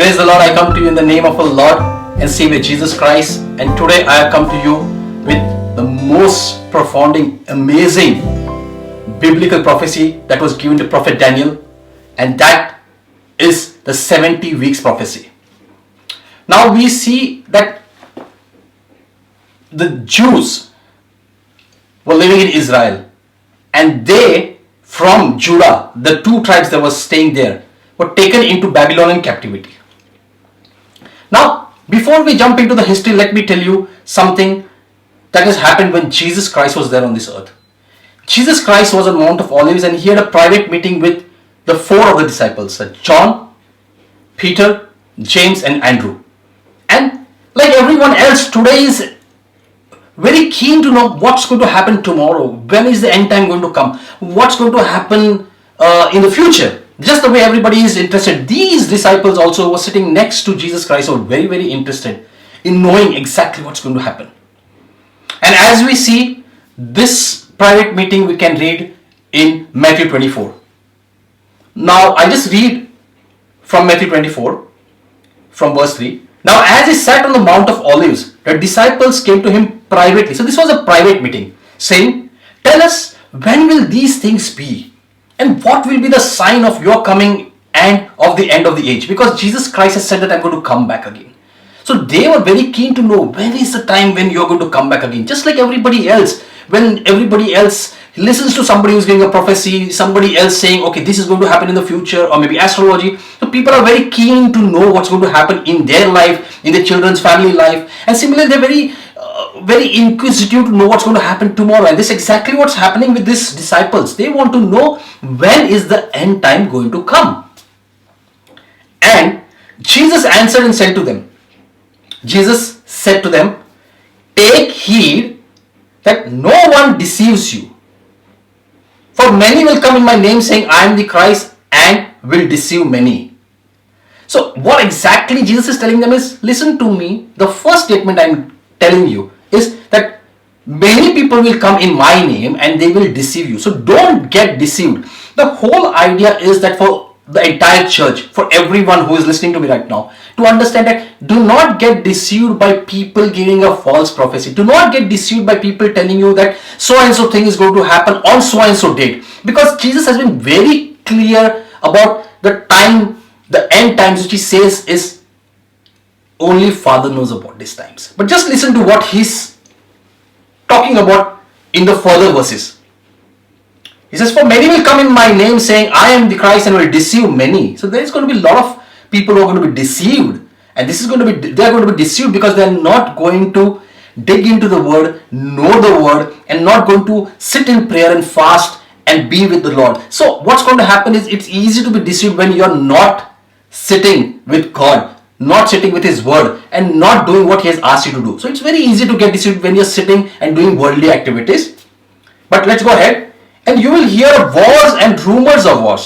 Praise the Lord. I come to you in the name of our Lord and Savior Jesus Christ. And today I have come to you with the most profounding, amazing biblical prophecy that was given to Prophet Daniel. And that is the 70 weeks prophecy. Now we see that the Jews were living in Israel. And they, from Judah, the two tribes that were staying there, were taken into Babylonian captivity. Now, before we jump into the history, let me tell you something that has happened when Jesus Christ was there on this earth. Jesus Christ was on Mount of Olives and he had a private meeting with the four of the disciples, John, Peter, James and Andrew. And like everyone else, today is very keen to know what's going to happen tomorrow. When is the end time going to come? What's going to happen in the future? Just the way everybody is interested. These disciples also were sitting next to Jesus Christ, were very, very interested in knowing exactly what's going to happen. And as we see this private meeting, we can read in Matthew 24. Now, I just read from Matthew 24, from verse 3. Now, as he sat on the Mount of Olives, the disciples came to him privately. So this was a private meeting, saying, "Tell us, when will these things be? And what will be the sign of your coming and of the end of the age?" Because Jesus Christ has said that I'm going to come back again. So they were very keen to know when is the time when you're going to come back again. Just like everybody else, when everybody else listens to somebody who's giving a prophecy, somebody else saying, okay, this is going to happen in the future, or maybe astrology. So people are very keen to know what's going to happen in their life, in their children's family life. And similarly, they're very inquisitive to know what's going to happen tomorrow. And this is exactly what's happening with these disciples. They want to know when is the end time going to come. And Jesus answered and said to them, Jesus said to them, "Take heed that no one deceives you. For many will come in my name saying, I am the Christ, and will deceive many." So what exactly Jesus is telling them is, listen to me. The first statement I'm telling you is that many people will come in my name and they will deceive you. So don't get deceived. The whole idea is that for the entire church, for everyone who is listening to me right now, to understand that do not get deceived by people giving a false prophecy. Do not get deceived by people telling you that so and so thing is going to happen on so and so date. Because Jesus has been very clear about the time, the end times, which he says is only Father knows about these times. But just listen to what he's talking about in the further verses. He says, "For many will come in my name saying, I am the Christ, and will deceive many." So there is going to be a lot of people who are going to be deceived. And this is going to be, they are going to be deceived because they are not going to dig into the word, know the word, and not going to sit in prayer and fast and be with the Lord. So what's going to happen is, it's easy to be deceived when you're not sitting with God, not sitting with his word, and not doing what he has asked you to do. So it's very easy to get deceived when you're sitting and doing worldly activities. But let's go ahead. "And you will hear of wars and rumors of wars.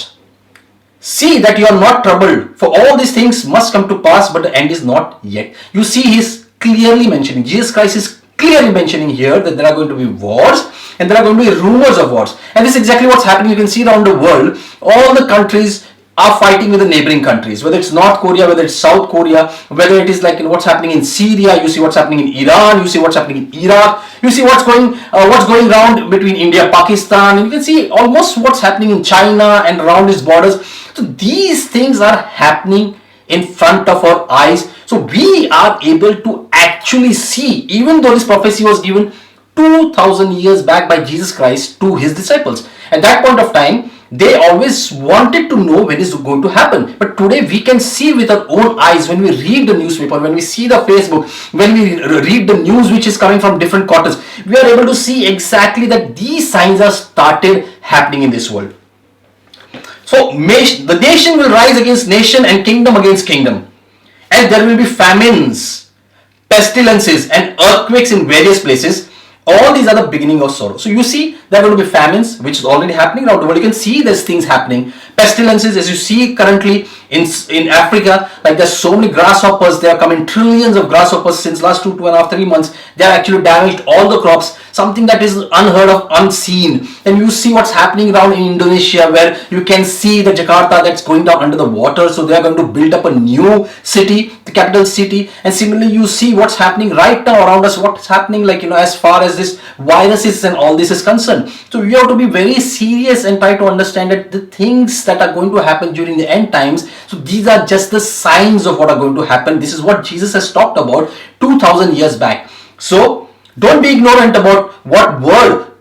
See that you are not troubled, for all these things must come to pass, but the end is not yet." You see, he's clearly mentioning, Jesus Christ is clearly mentioning here that there are going to be wars and there are going to be rumors of wars. And this is exactly what's happening. You can see around the world, all the countries are fighting with the neighboring countries, whether it's North Korea, whether it's South Korea, whether it is like in what's happening in Syria, you see what's happening in Iran, you see what's happening in Iraq, you see what's going around between India, Pakistan, and you can see almost what's happening in China and around its borders. So these things are happening in front of our eyes. So we are able to actually see, even though this prophecy was given 2000 years back by Jesus Christ to his disciples. At that point of time, they always wanted to know when it's going to happen. But today we can see with our own eyes when we read the newspaper, when we see the Facebook, when we read the news which is coming from different quarters, we are able to see exactly that these signs are started happening in this world. So the nation will rise against nation and kingdom against kingdom. And there will be famines, pestilences and earthquakes in various places. All these are the beginning of sorrow. So you see, there are going to be famines, which is already happening around the world. You can see there's things happening. Pestilences, as you see currently in Africa, like there's so many grasshoppers. They are coming, trillions of grasshoppers since last 2.5, 3 months. They are actually damaged all the crops. Something that is unheard of, unseen. And you see what's happening around in Indonesia, where you can see the Jakarta that's going down under the water. So they are going to build up a new city, the capital city. And similarly, you see what's happening right now around us. What's happening, like, as far as this viruses and all this is concerned. So we have to be very serious and try to understand that the things that are going to happen during the end times, so these are just the signs of what are going to happen. This is what Jesus has talked about 2000 years back. So don't be ignorant about what word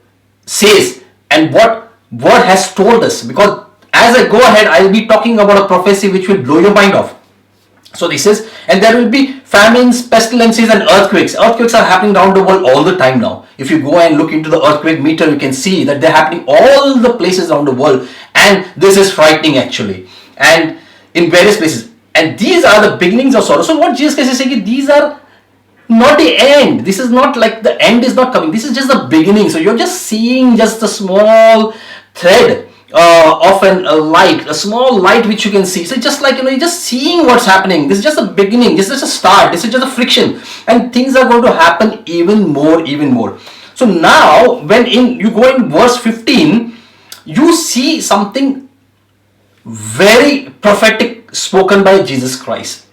says and what word has told us, because as I go ahead, I will be talking about a prophecy which will blow your mind off. So this is, and there will be famines, pestilences and earthquakes. Earthquakes are happening around the world all the time now. If you go and look into the earthquake meter, you can see that they're happening all the places around the world, and this is frightening actually, and in various places. And these are the beginnings of sorrow. So what Jesus Christ is saying, these are not the end. This is not like the end is not coming. This is just the beginning. So you're just seeing just a small thread of a light, a small light which you can see. So just like, you're just seeing what's happening. This is just the beginning. This is just a start. This is just a friction, and things are going to happen even more. So now when you go in verse 15, you see something very prophetic spoken by Jesus Christ.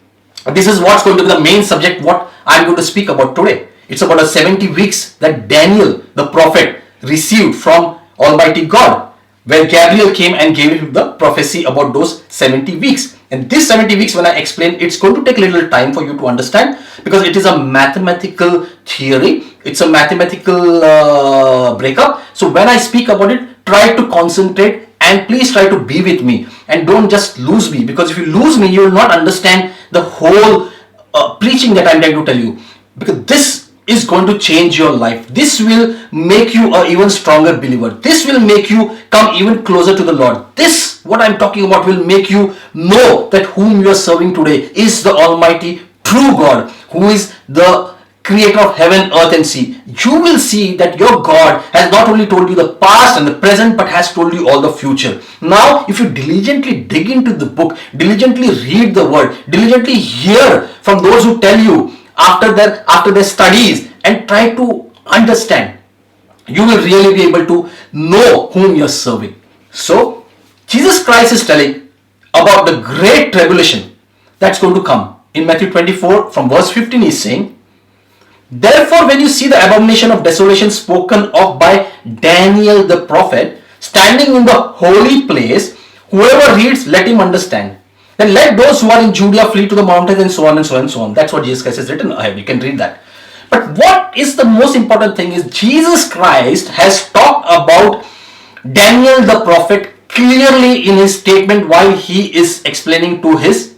This is what's going to be the main subject, what I'm going to speak about today. It's about the 70 weeks that Daniel, the prophet, received from Almighty God, where Gabriel came and gave him the prophecy about those 70 weeks. And this 70 weeks, when I explain, it's going to take a little time for you to understand, because it is a mathematical theory. It's a mathematical breakup. So when I speak about it, try to concentrate and please try to be with me, and don't just lose me, because if you lose me, you will not understand the whole preaching that I'm trying to tell you, because this is going to change your life. This will make you an even stronger believer. This will make you come even closer to the Lord. This, what I'm talking about, will make you know that whom you are serving today is the Almighty true God, who is the creator of heaven, earth and sea. You will see that your God has not only told you the past and the present, but has told you all the future. Now, if you diligently dig into the book, diligently read the word, diligently hear from those who tell you after their studies, and try to understand, you will really be able to know whom you are serving. So, Jesus Christ is telling about the great tribulation that's going to come. In Matthew 24, from verse 15, he's saying, "Therefore, when you see the abomination of desolation spoken of by Daniel the prophet, standing in the holy place, whoever reads, let him understand. Then let those who are in Judea flee to the mountains," and so on and so on and so on. That's what Jesus Christ has written. You can read that. But what is the most important thing is, Jesus Christ has talked about Daniel the prophet clearly in his statement while he is explaining to his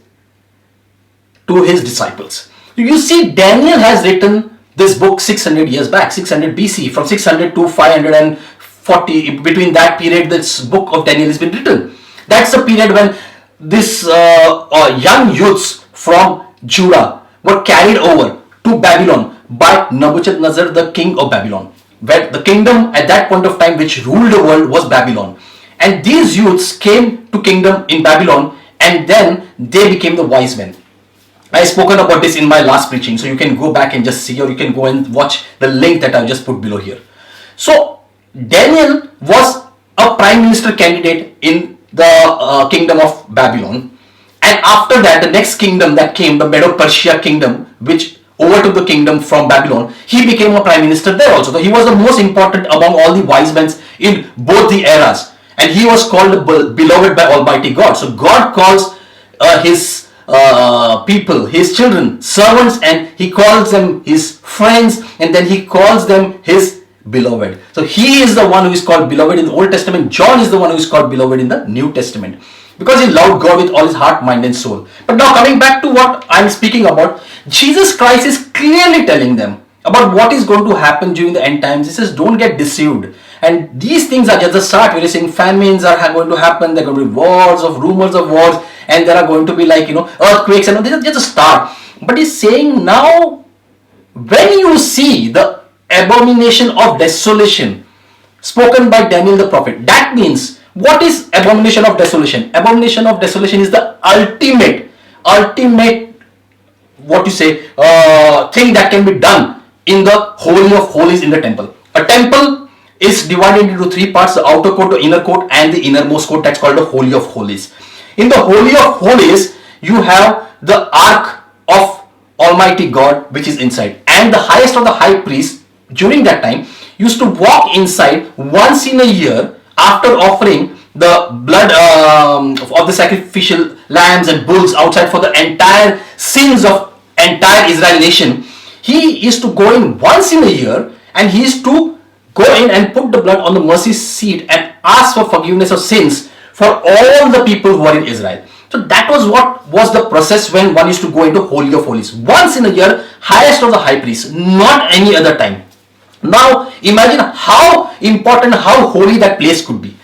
disciples. You see, Daniel has written this book 600 years back, 600 BC, from 600 to 540, between that period this book of Daniel has been written. That's the period when this young youths from Judah were carried over to Babylon by Nebuchadnezzar, the king of Babylon, where the kingdom at that point of time which ruled the world was Babylon. And these youths came to kingdom in Babylon, and then they became the wise men. I spoken about this in my last preaching, so you can go back and just see, or you can go and watch the link that I've just put below here. So Daniel was a prime minister candidate in the kingdom of Babylon, and after that, the next kingdom that came, the Medo-Persia kingdom, which overtook the kingdom from Babylon, he became a prime minister there also. So he was the most important among all the wise men in both the eras, and he was called beloved by Almighty God. So God calls his people, his children, servants, and he calls them his friends, and then he calls them his beloved. So he is the one who is called beloved in the Old Testament. John is the one who is called beloved in the New Testament, because he loved God with all his heart, mind and soul. But now coming back to what I'm speaking about, Jesus Christ is clearly telling them about what is going to happen during the end times. He says, don't get deceived. And these things are just the start. We're saying famines are going to happen. There are going to be rumors of wars, and there are going to be earthquakes, and this is just a start. But he's saying now, when you see the abomination of desolation spoken by Daniel the prophet. That means, what is abomination of desolation? Abomination of desolation is the ultimate, what you say, thing that can be done in the holy of holies in the temple. A temple is divided into three parts: the outer court, the inner court, and the innermost court. That's called the holy of holies. In the holy of holies, you have the ark of Almighty God, which is inside, and the highest of the high priest during that time used to walk inside once in a year after offering the blood of the sacrificial lambs and bulls outside for the entire sins of entire Israel nation. He used to go in once in a year, and he used to go in and put the blood on the mercy seat and ask for forgiveness of sins for all the people who are in Israel. So that was what was the process when one used to go into Holy of Holies. Once in a year, highest of the high priest, not any other time. Now imagine how important, how holy that place could be.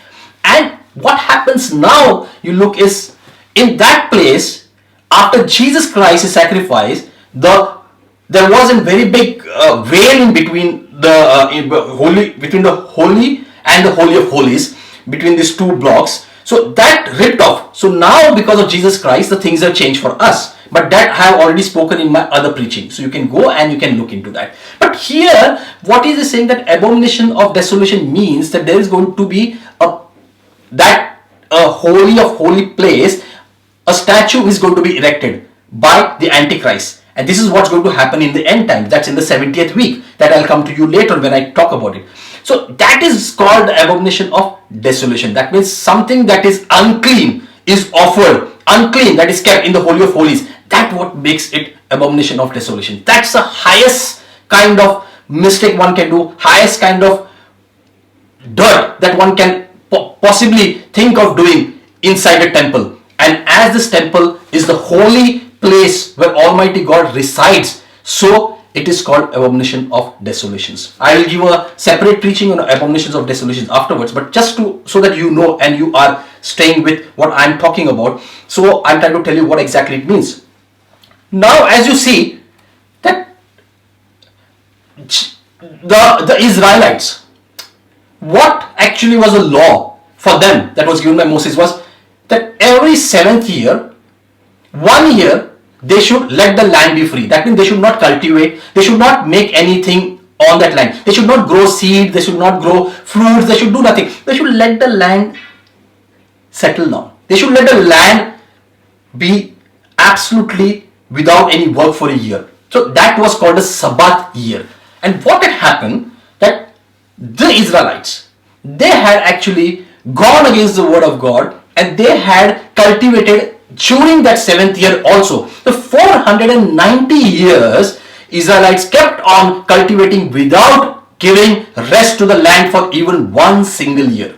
And what happens now, you look, is in that place, after Jesus Christ is sacrificed, there was a very big veil in between between the holy and the Holy of Holies, between these two blocks. So that ripped off. So now, because of Jesus Christ, the things have changed for us. But that I have already spoken in my other preaching. So you can go and you can look into that. But here, what is he saying? That abomination of desolation means that there is going to be a holy of holy place. A statue is going to be erected by the Antichrist. And this is what's going to happen in the end time. That's in the 70th week. That I'll come to you later when I talk about it. So that is called the abomination of desolation. That means something that is unclean is offered, unclean, that is kept in the Holy of Holies. That's what makes it abomination of desolation. That's the highest kind of mistake one can do, highest kind of dirt that one can possibly think of doing inside a temple. And as this temple is the holy place where Almighty God resides, so it is called abomination of desolations. I will give a separate preaching on abominations of desolations afterwards, but just so that you know and you are staying with what I am talking about, so I am trying to tell you what exactly it means. Now, as you see that the Israelites, what actually was a law for them that was given by Moses was that every 7th year, 1 year, they should let the land be free. That means they should not cultivate, they should not make anything on that land. They should not grow seed, they should not grow fruits, they should do nothing. They should let the land settle down. They should let the land be absolutely without any work for a year. So that was called a Sabbath year. And what had happened, that the Israelites, they had actually gone against the word of God, and they had cultivated during that 7th year also. The 490 years Israelites kept on cultivating without giving rest to the land for even one single year.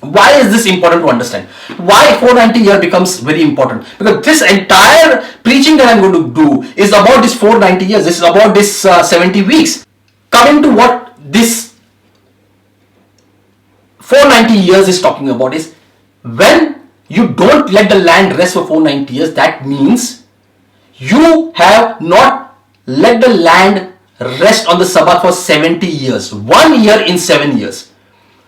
Why is this important to understand? Why 490 year becomes very important? Because this entire preaching that I'm going to do is about this 490 years. This is about this 70 weeks. Coming to what this 490 years is talking about is, when you don't let the land rest for 490 years, that means you have not let the land rest on the Sabbath for 70 years. 1 year in 7 years.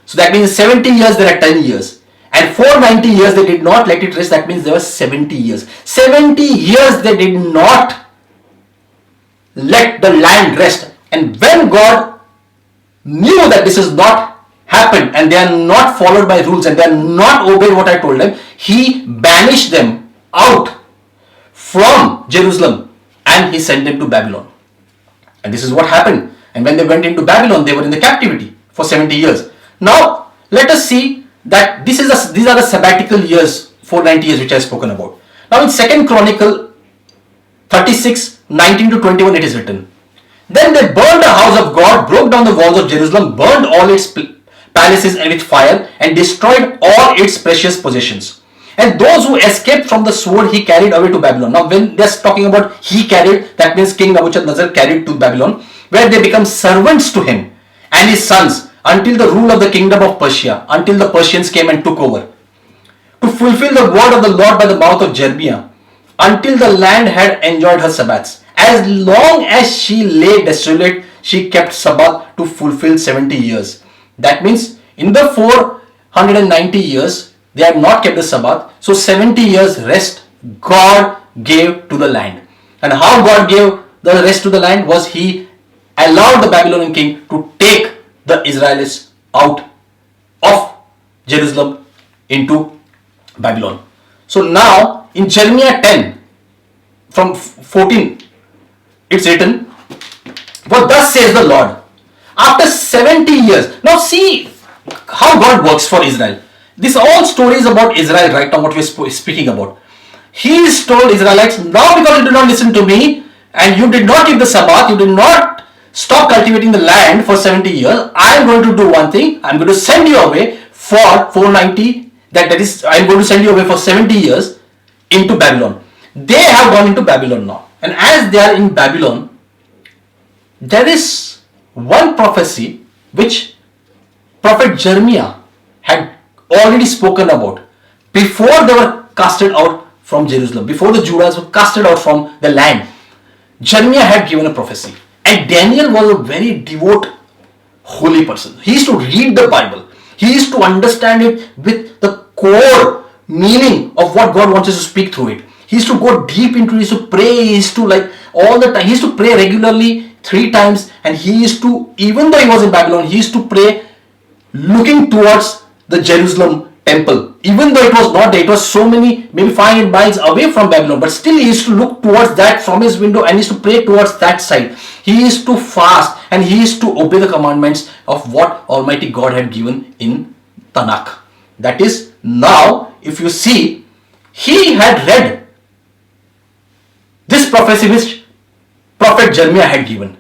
So that means 70 years there are 10 years. And 490 years they did not let it rest. That means there were 70 years. 70 years they did not let the land rest. And when God knew that this is not happened and they are not followed by rules and they are not obeyed what I told them, He banished them out from Jerusalem and He sent them to Babylon. And this is what happened. And when they went into Babylon, they were in the captivity for 70 years. Now let us see that these are the sabbatical years, 490 years, which I have spoken about. Now in 2nd Chronicle 36, 19 to 21 it is written, "Then they burned the house of God, broke down the walls of Jerusalem, burned all its palaces with fire, and destroyed all its precious possessions. And those who escaped from the sword He carried away to Babylon." Now when they're talking about He carried, that means King Nebuchadnezzar carried to Babylon, where they become servants to him and his sons until the rule of the kingdom of Persia, until the Persians came and took over. To fulfill the word of the Lord by the mouth of Jeremiah, until the land had enjoyed her Sabbaths. As long as she lay desolate, she kept Sabbath to fulfill 70 years. That means in the 490 years, they have not kept the Sabbath. So 70 years rest God gave to the land. And how God gave the rest to the land was He allowed the Babylonian king to take the Israelites out of Jerusalem into Babylon. So now in Jeremiah 10 from 14 it's written, "For thus says the Lord, after 70 years." Now see how God works for Israel. This all stories about Israel right now, what we're speaking about. He is told Israelites, now because you did not listen to me and you did not keep the Sabbath, you did not stop cultivating the land for 70 years, I am going to do one thing. I am going to send you away for 490, that is, I am going to send you away for 70 years into Babylon. They have gone into Babylon now. And as they are in Babylon, there is one prophecy which Prophet Jeremiah had already spoken about before they were casted out from Jerusalem, before the Judas were casted out from the land. Jeremiah had given a prophecy, and Daniel was a very devout, holy person. He used to read the Bible. He used to understand it with the core meaning of what God wants us to speak through it. He used to go deep into it. He used to pray. He used to all the time. He used to pray regularly 3 times, and he used to, even though he was in Babylon, he used to pray looking towards the Jerusalem temple. Even though it was not there, it was so many, maybe 500 miles away from Babylon, but still he used to look towards that from his window and he used to pray towards that side. He used to fast and he used to obey the commandments of what Almighty God had given in Tanakh. That is, now if you see, he had read this prophecy which Prophet Jeremiah had given,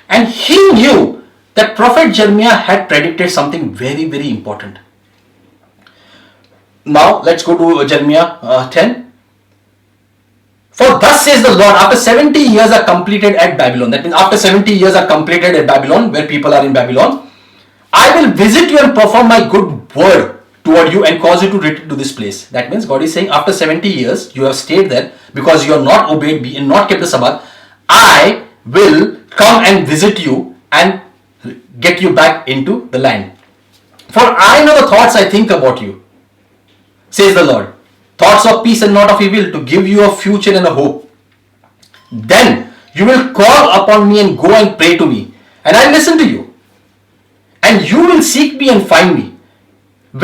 and he knew that Prophet Jeremiah had predicted something very, very important. Now let's go to Jeremiah 10. "For thus says the Lord, after 70 years are completed at Babylon," that means after 70 years are completed at Babylon, where people are in Babylon, "I will visit you and perform my good word toward you and cause you to return to this place." That means God is saying, after 70 years you have stayed there because you have not obeyed me and not kept the Sabbath, I will come and visit you and get you back into the land. "For I know the thoughts I think about you, says the Lord, thoughts of peace and not of evil, to give you a future and a hope. Then you will call upon me and go and pray to me, and I will listen to you. And you will seek me and find me.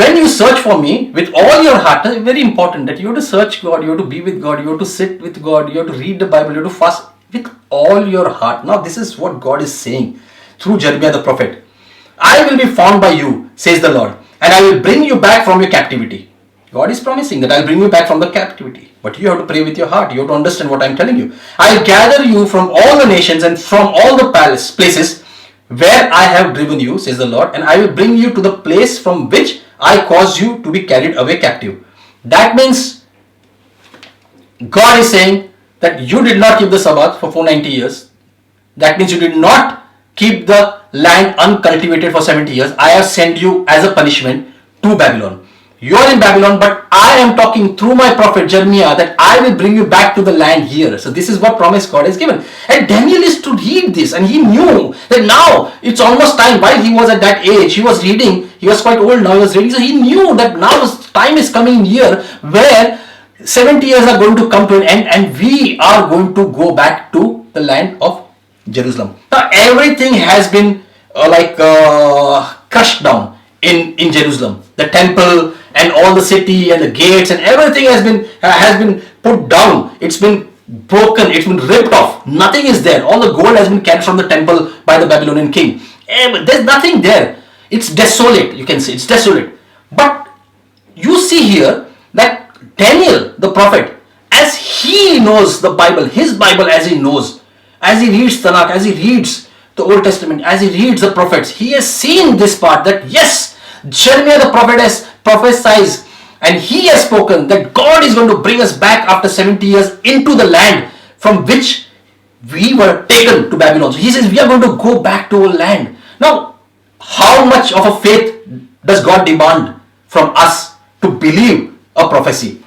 When you search for me with all your heart," very important that you have to search God, you have to be with God, you have to sit with God, you have to read the Bible, you have to fast with all your heart. Now this is what God is saying through Jeremiah the prophet. "I will be found by you, says the Lord, and I will bring you back from your captivity." God is promising that I'll bring you back from the captivity. But you have to pray with your heart. You have to understand what I'm telling you. "I'll gather you from all the nations and from all the places where I have driven you, says the Lord, and I will bring you to the place from which I caused you to be carried away captive." That means God is saying that you did not keep the Sabbath for 490 years. That means you did not keep the land uncultivated for 70 years. I have sent you as a punishment to Babylon. You are in Babylon, but I am talking through my prophet Jeremiah that I will bring you back to the land here. So this is what promise God has given. And Daniel is to read this, and he knew that now it's almost time. While he was at that age, he was reading, he was quite old now, he was reading, so he knew that now time is coming here where 70 years are going to come to an end and we are going to go back to the land of Jerusalem. Now everything has been crushed down in Jerusalem. The temple and all the city and the gates and everything has been put down. It's been broken. It's been ripped off. Nothing is there. All the gold has been carried from the temple by the Babylonian king. There's nothing there. It's desolate. You can say it's desolate. But you see here that Daniel, the prophet, as he knows the Bible, his Bible as he knows, as he reads Tanakh, as he reads the Old Testament, as he reads the prophets, he has seen this part that yes, Jeremiah the prophet has prophesied and he has spoken that God is going to bring us back after 70 years into the land from which we were taken to Babylon. So he says we are going to go back to our land. Now, how much of a faith does God demand from us to believe a prophecy?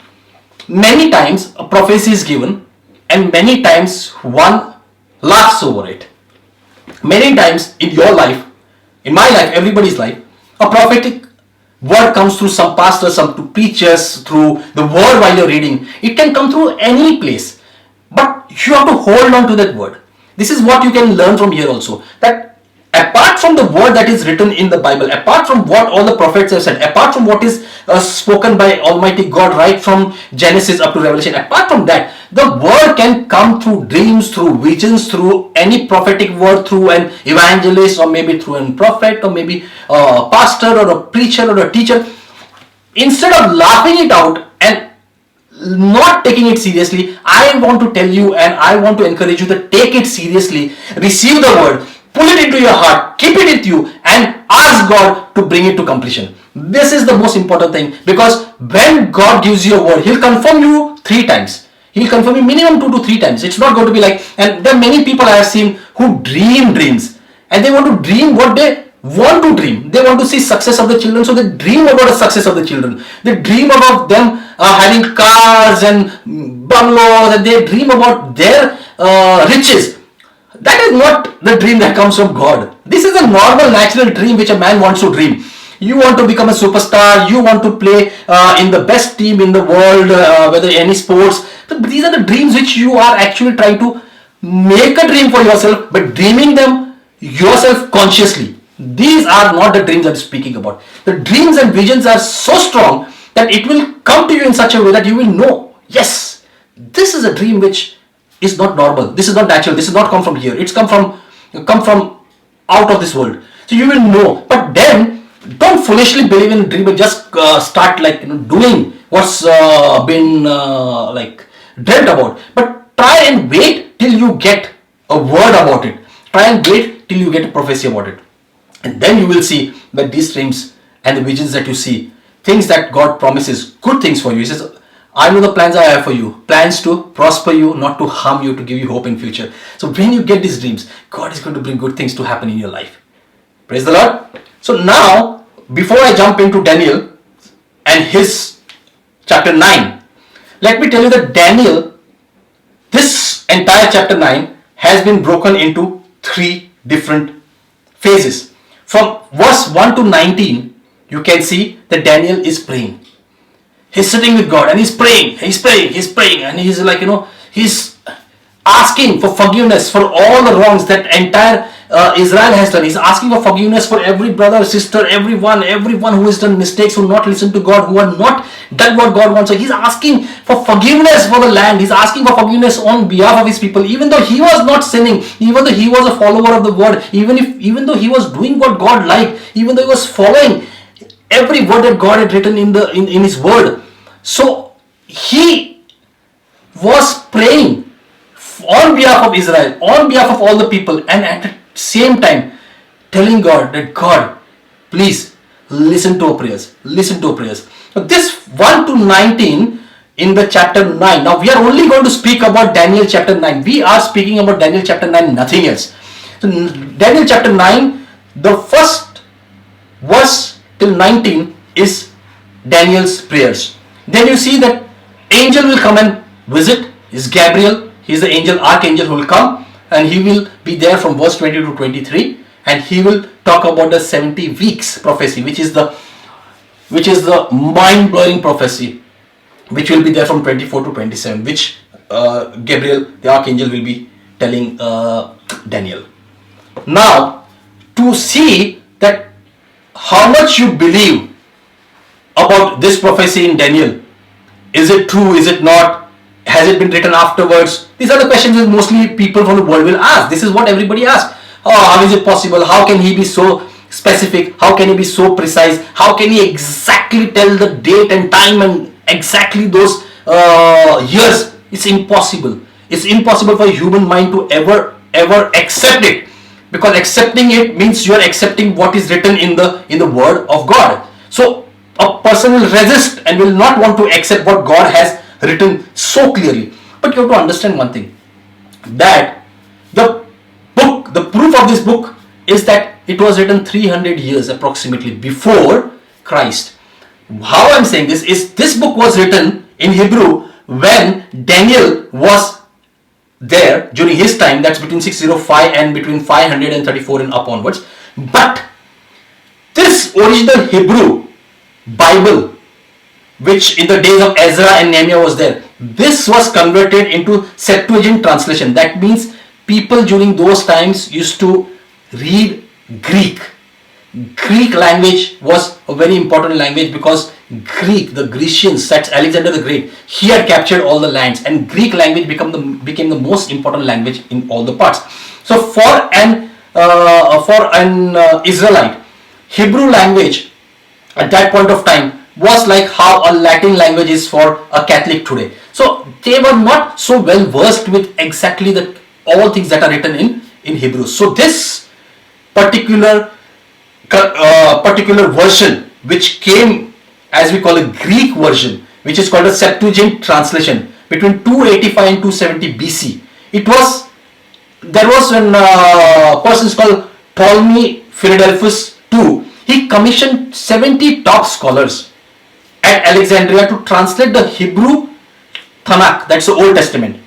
Many times a prophecy is given and many times one laughs over it. Many times in your life, in my life, everybody's life, a prophetic word comes through some pastors, some preachers, through the word while you're reading. It can come through any place, but you have to hold on to that word. This is what you can learn from here also, that apart from the word that is written in the Bible, apart from what all the prophets have said, apart from what is spoken by Almighty God right from Genesis up to Revelation, apart from that, the word can come through dreams, through visions, through any prophetic word, through an evangelist, or maybe through a prophet, or maybe a pastor or a preacher or a teacher. Instead of laughing it out and not taking it seriously, I want to tell you and I want to encourage you to take it seriously. Receive the word, pull it into your heart, keep it with you, and ask God to bring it to completion. This is the most important thing, because when God gives you a word, He'll confirm you 3 times. He'll confirm you minimum 2 to 3 times. It's not going to be like, and there are many people I have seen who dream dreams, and they want to dream what they want to dream. They want to see success of the children, so they dream about the success of the children. They dream about them having cars and bungalows, and they dream about their riches. That is not the dream that comes from God. This is a normal, natural dream which a man wants to dream. You want to become a superstar, you want to play in the best team in the world, whether any sports. So these are the dreams which you are actually trying to make a dream for yourself, but dreaming them yourself consciously. These are not the dreams I'm speaking about. The dreams and visions are so strong that it will come to you in such a way that you will know, yes, this is a dream which is not normal. This is not natural. This is not come from here. It's come from out of this world. So you will know. But then don't foolishly believe in a dream and just start doing what's been dreamt about. But try and wait till you get a word about it. Try and wait till you get a prophecy about it. And then you will see that these dreams and the visions that you see, things that God promises, good things for you. He says, I know the plans I have for you. Plans to prosper you, not to harm you, to give you hope in future. So when you get these dreams, God is going to bring good things to happen in your life. Praise the Lord. So now, before I jump into Daniel and his chapter 9, let me tell you that Daniel, this entire chapter 9 has been broken into 3 different phases. From verse 1 to 19, you can see that Daniel is praying. He's sitting with God and he's praying, and he's he's asking for forgiveness for all the wrongs that entire Israel has done. He's asking for forgiveness for every brother, sister, everyone who has done mistakes, who not listened to God, who have not done what God wants. So he's asking for forgiveness for the land. He's asking for forgiveness on behalf of his people, even though he was not sinning, even though he was a follower of the word, even though he was doing what God liked, even though he was following every word that God had written in his word. So he was praying on behalf of Israel, on behalf of all the people, and at the same time telling God that, God, please listen to our prayers. Listen to our prayers. So this 1 to 19 in the chapter 9. Now we are only going to speak about Daniel chapter 9. We are speaking about Daniel chapter 9, nothing else. So Daniel chapter 9, the first verse till 19 is Daniel's prayers. Then you see that angel will come and visit. Is Gabriel. He is the angel, archangel who will come, and he will be there from verse 20 to 23, and he will talk about the 70 weeks prophecy, which is the mind-blowing prophecy, which will be there from 24 to 27, which Gabriel, the archangel, will be telling Daniel. Now, to see that how much you believe about this prophecy in Daniel, is it true, is it not, has it been written afterwards? These are the questions that mostly people from the world will ask. This is what everybody asks. Oh, how is it possible? How can he be so specific? How can he be so precise? How can he exactly tell the date and time and exactly those years? It's impossible. It's impossible for a human mind to ever accept it, because accepting it means you are accepting what is written in the word of God. So a person will resist and will not want to accept what God has written so clearly. But you have to understand one thing, that the proof of this book is that it was written 300 years approximately before Christ. How I'm saying this is, this book was written in Hebrew when Daniel was there during his time. That's between 605 and between 534 and up onwards. But this original Hebrew Bible, which in the days of Ezra and Nehemiah was there, this was converted into Septuagint translation. That means people during those times used to read Greek. Greek language was a very important language because Greek, the Grecians, that's Alexander the Great, he had captured all the lands, and Greek language became the most important language in all the parts. So for an Israelite, Hebrew language at that point of time was like how a Latin language is for a Catholic today. So they were not so well versed with exactly all things that are written in Hebrew. So this particular version, which came as we call a Greek version, which is called a Septuagint translation, between 285 and 270 BC. There was a person called Ptolemy Philadelphus II. He commissioned 70 top scholars at Alexandria to translate the Hebrew Tanakh, that's the Old Testament,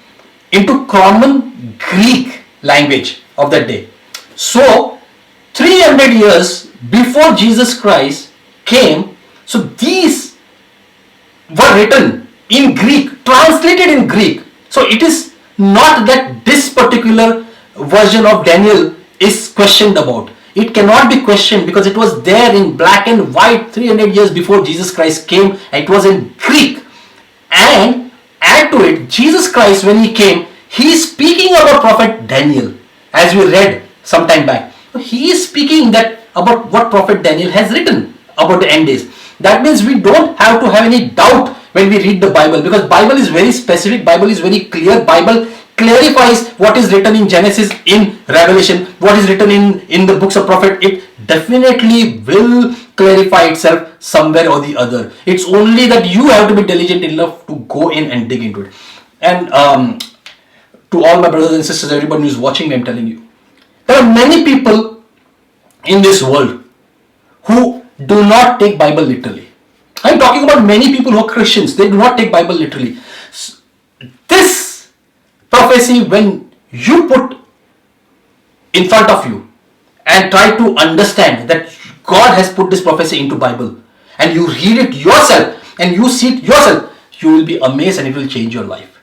into common Greek language of that day. So 300 years before Jesus Christ came, so these were written in Greek, translated in Greek. So it is not that this particular version of Daniel is questioned about. It cannot be questioned because it was there in black and white 300 years before Jesus Christ came, and it was in Greek. And add to it, Jesus Christ, when he came, he is speaking about prophet Daniel, as we read some time back. He is speaking about what prophet Daniel has written about the end days. That means we don't have to have any doubt when we read the Bible, because Bible is very specific, Bible is very clear, Bible clarifies what is written in Genesis, in Revelation, what is written in the books of prophet. It definitely will clarify itself somewhere or the other. It's only that you have to be diligent enough to go in and dig into it. And to all my brothers and sisters, everybody who's watching me, I'm telling you, there are many people in this world who do not take Bible literally. I'm talking about many people who are Christians. They do not take Bible literally. This prophecy, when you put in front of you and try to understand that God has put this prophecy into Bible, and you read it yourself and you see it yourself, you will be amazed and it will change your life.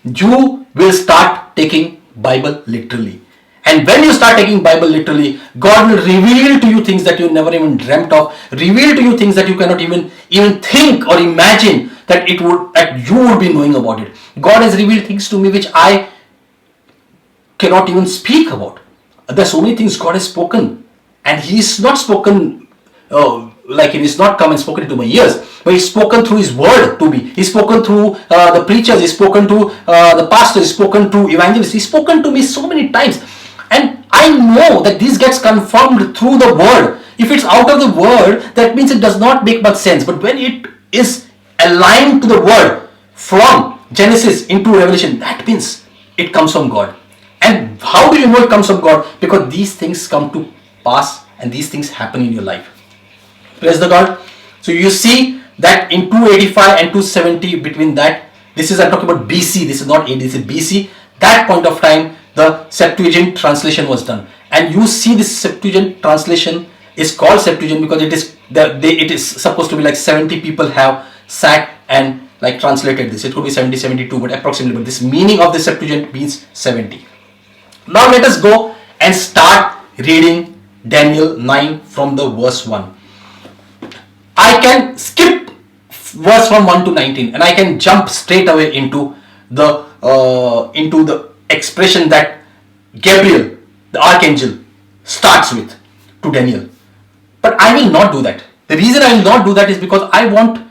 You will start taking Bible literally. And when you start taking Bible literally, God will reveal to you things that you never even dreamt of, reveal to you things that you cannot even think or imagine that you would be knowing about it. God has revealed things to me which I cannot even speak about. There are so many things God has spoken, and He's not spoken like He is not come and spoken into my ears, but He's spoken through His word to me. He's spoken through the preachers, He's spoken to the pastors, He's spoken to evangelists, He's spoken to me so many times. And I know that this gets confirmed through the word. If it's out of the word, that means it does not make much sense. But when it is aligned to the word from Genesis into Revelation, that means it comes from God. And how do you know it comes from God? Because these things come to pass and these things happen in your life. Praise the God. So you see that in 285 and 270, between that, this is, I'm talking about BC, this is not AD, this is BC. That point of time, the Septuagint translation was done, and you see this Septuagint translation is called Septuagint because it is supposed to be like 70 people have sat and like translated this. It could be 70, 72, but approximately. But this meaning of the Septuagint means 70. Now let us go and start reading Daniel 9 from the verse 1. I can skip verse from 1 to 19 and I can jump straight away into the expression that Gabriel, the archangel, starts with to Daniel. But I will not do that. The reason I will not do that is because I want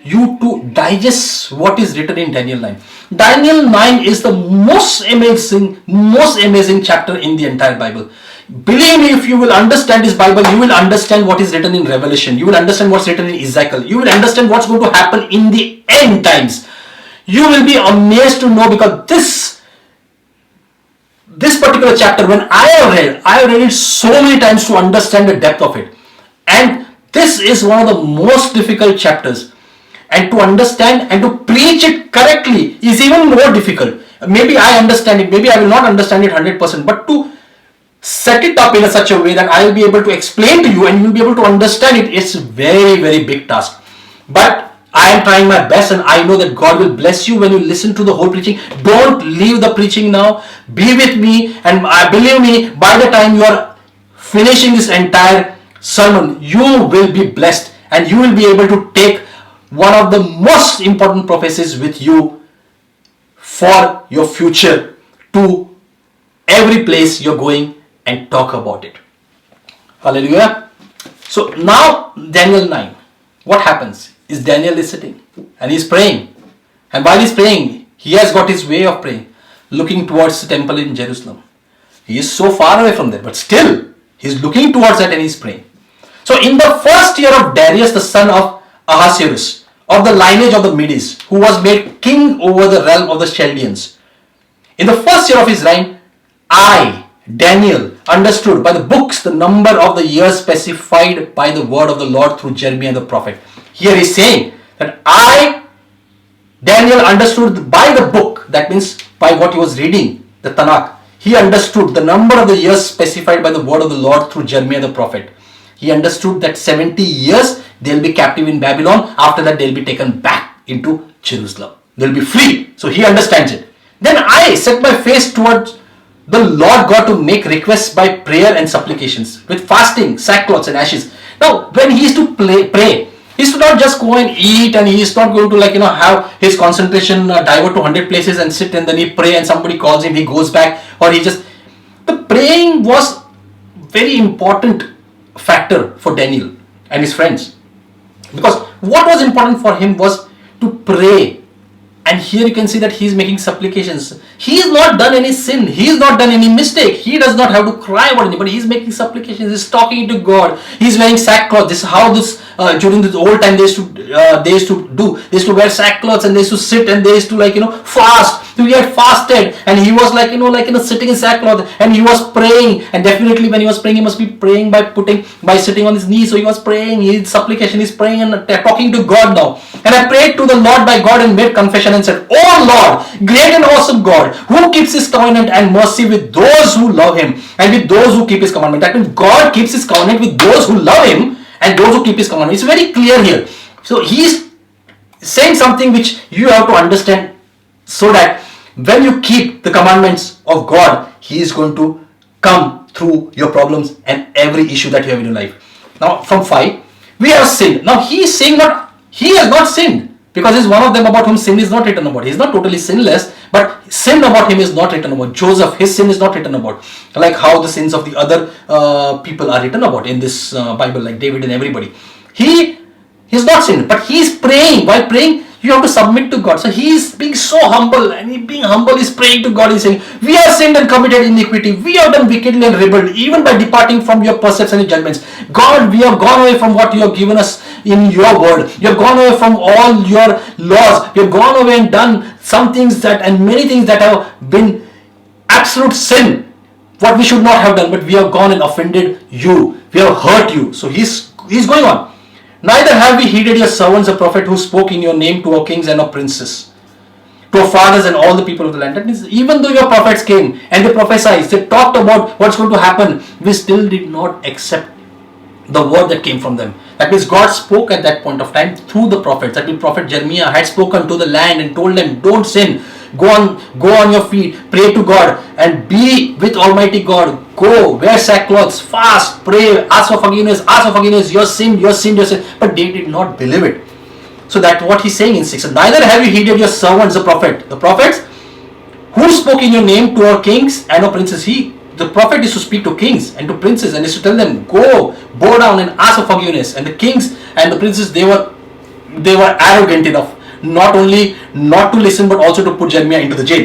you to digest what is written in Daniel 9. Daniel 9 is the most amazing chapter in the entire Bible. Believe me, if you will understand this Bible, you will understand what is written in Revelation. You will understand what's written in Ezekiel. You will understand what's going to happen in the end times. You will be amazed to know, because this particular chapter, when I have read it so many times to understand the depth of it. And this is one of the most difficult chapters. And to understand and to preach it correctly is even more difficult. Maybe I understand it, maybe I will not understand it 100%, but to set it up in such a way that I will be able to explain to you and you will be able to understand it, it's a very, very big task. But I am trying my best, and I know that God will bless you when you listen to the whole preaching. Don't leave the preaching now. Be with me, and believe me, by the time you are finishing this entire sermon, you will be blessed and you will be able to take one of the most important prophecies with you for your future to every place you're going and talk about it. Hallelujah. So now Daniel 9. What happens is Daniel is sitting and he's praying. And while he's praying, he has got his way of praying, looking towards the temple in Jerusalem. He is so far away from there, but still he's looking towards that and he's praying. So in the first year of Darius, the son of Ahasuerus, of the lineage of the Medes, who was made king over the realm of the Chaldeans, in the first year of his reign, I, Daniel, understood by the books the number of the years specified by the word of the Lord through Jeremiah the prophet. Here he's saying that I, Daniel, understood by the book, that means by what he was reading, the Tanakh. He understood the number of the years specified by the word of the Lord through Jeremiah the prophet. He understood that 70 years they'll be captive in Babylon. After that they'll be taken back into Jerusalem. They'll be free. So he understands it. Then I set my face towards the Lord God to make requests by prayer and supplications with fasting, sackcloths and ashes. Now when he is to pray, he is to not just go and eat, and he is not going to have his concentration divert to 100 places and sit and then he pray and somebody calls him, he goes back, or he just... The praying was very important factor for Daniel and his friends, because what was important for him was to pray. And here you can see that he is making supplications. He has not done any sin. He has not done any mistake. He does not have to cry about anybody. He is making supplications. He is talking to God. He is wearing sackcloth. This is how this during the old time they used to do. They used to wear sackcloths and they used to sit and they used to fast. So he had fasted and he was sitting in sackcloth and he was praying. And definitely when he was praying, he must be praying by sitting on his knees. So he was praying. His supplication. He is praying and talking to God now. And I prayed to the Lord by God and made confession and said, "Oh Lord, great and awesome God, who keeps his covenant and mercy with those who love him and with those who keep his commandment." That means God keeps his covenant with those who love him and those who keep his commandment. It's very clear here. So he is saying something which you have to understand, so that when you keep the commandments of God, he is going to come through your problems and every issue that you have in your life. Now from 5, we have sinned. Now he is saying he has not sinned, because he is one of them about whom sin is not written about. He is not totally sinless, but sin about him is not written about. Joseph, his sin is not written about, like how the sins of the other people are written about in this Bible, like David and everybody. He is not sinned, but he is praying. While praying, you have to submit to God. So he is being so humble, and he being humble is praying to God. He is saying, "We have sinned and committed iniquity. We have done wickedly and rebelled, even by departing from your precepts and your judgments. God, we have gone away from what you have given us in your word. You have gone away from all your laws. You have gone away and done some things and many things that have been absolute sin, what we should not have done, but we have gone and offended you. We have hurt you." So he's going on. "Neither have we heeded your servants, the prophet, who spoke in your name to our kings and our princes, to our fathers and all the people of the land." That means even though your prophets came and they prophesied, they talked about what's going to happen, we still did not accept the word that came from them. That means God spoke at that point of time through the prophets. That means Prophet Jeremiah had spoken to the land and told them, "Don't sin. Go on your feet, pray to God and be with Almighty God. Go, wear sackcloths, fast, pray, ask for forgiveness, your sin. But they did not believe it. So that's what he's saying in 6. "Neither have you heeded your servants, the prophets, who spoke in your name to our kings and our princes." The prophet is to speak to kings and to princes and is to tell them, "Go, bow down and ask for forgiveness." And the kings and the princes, they were arrogant enough not only not to listen, but also to put Jeremiah into the jail.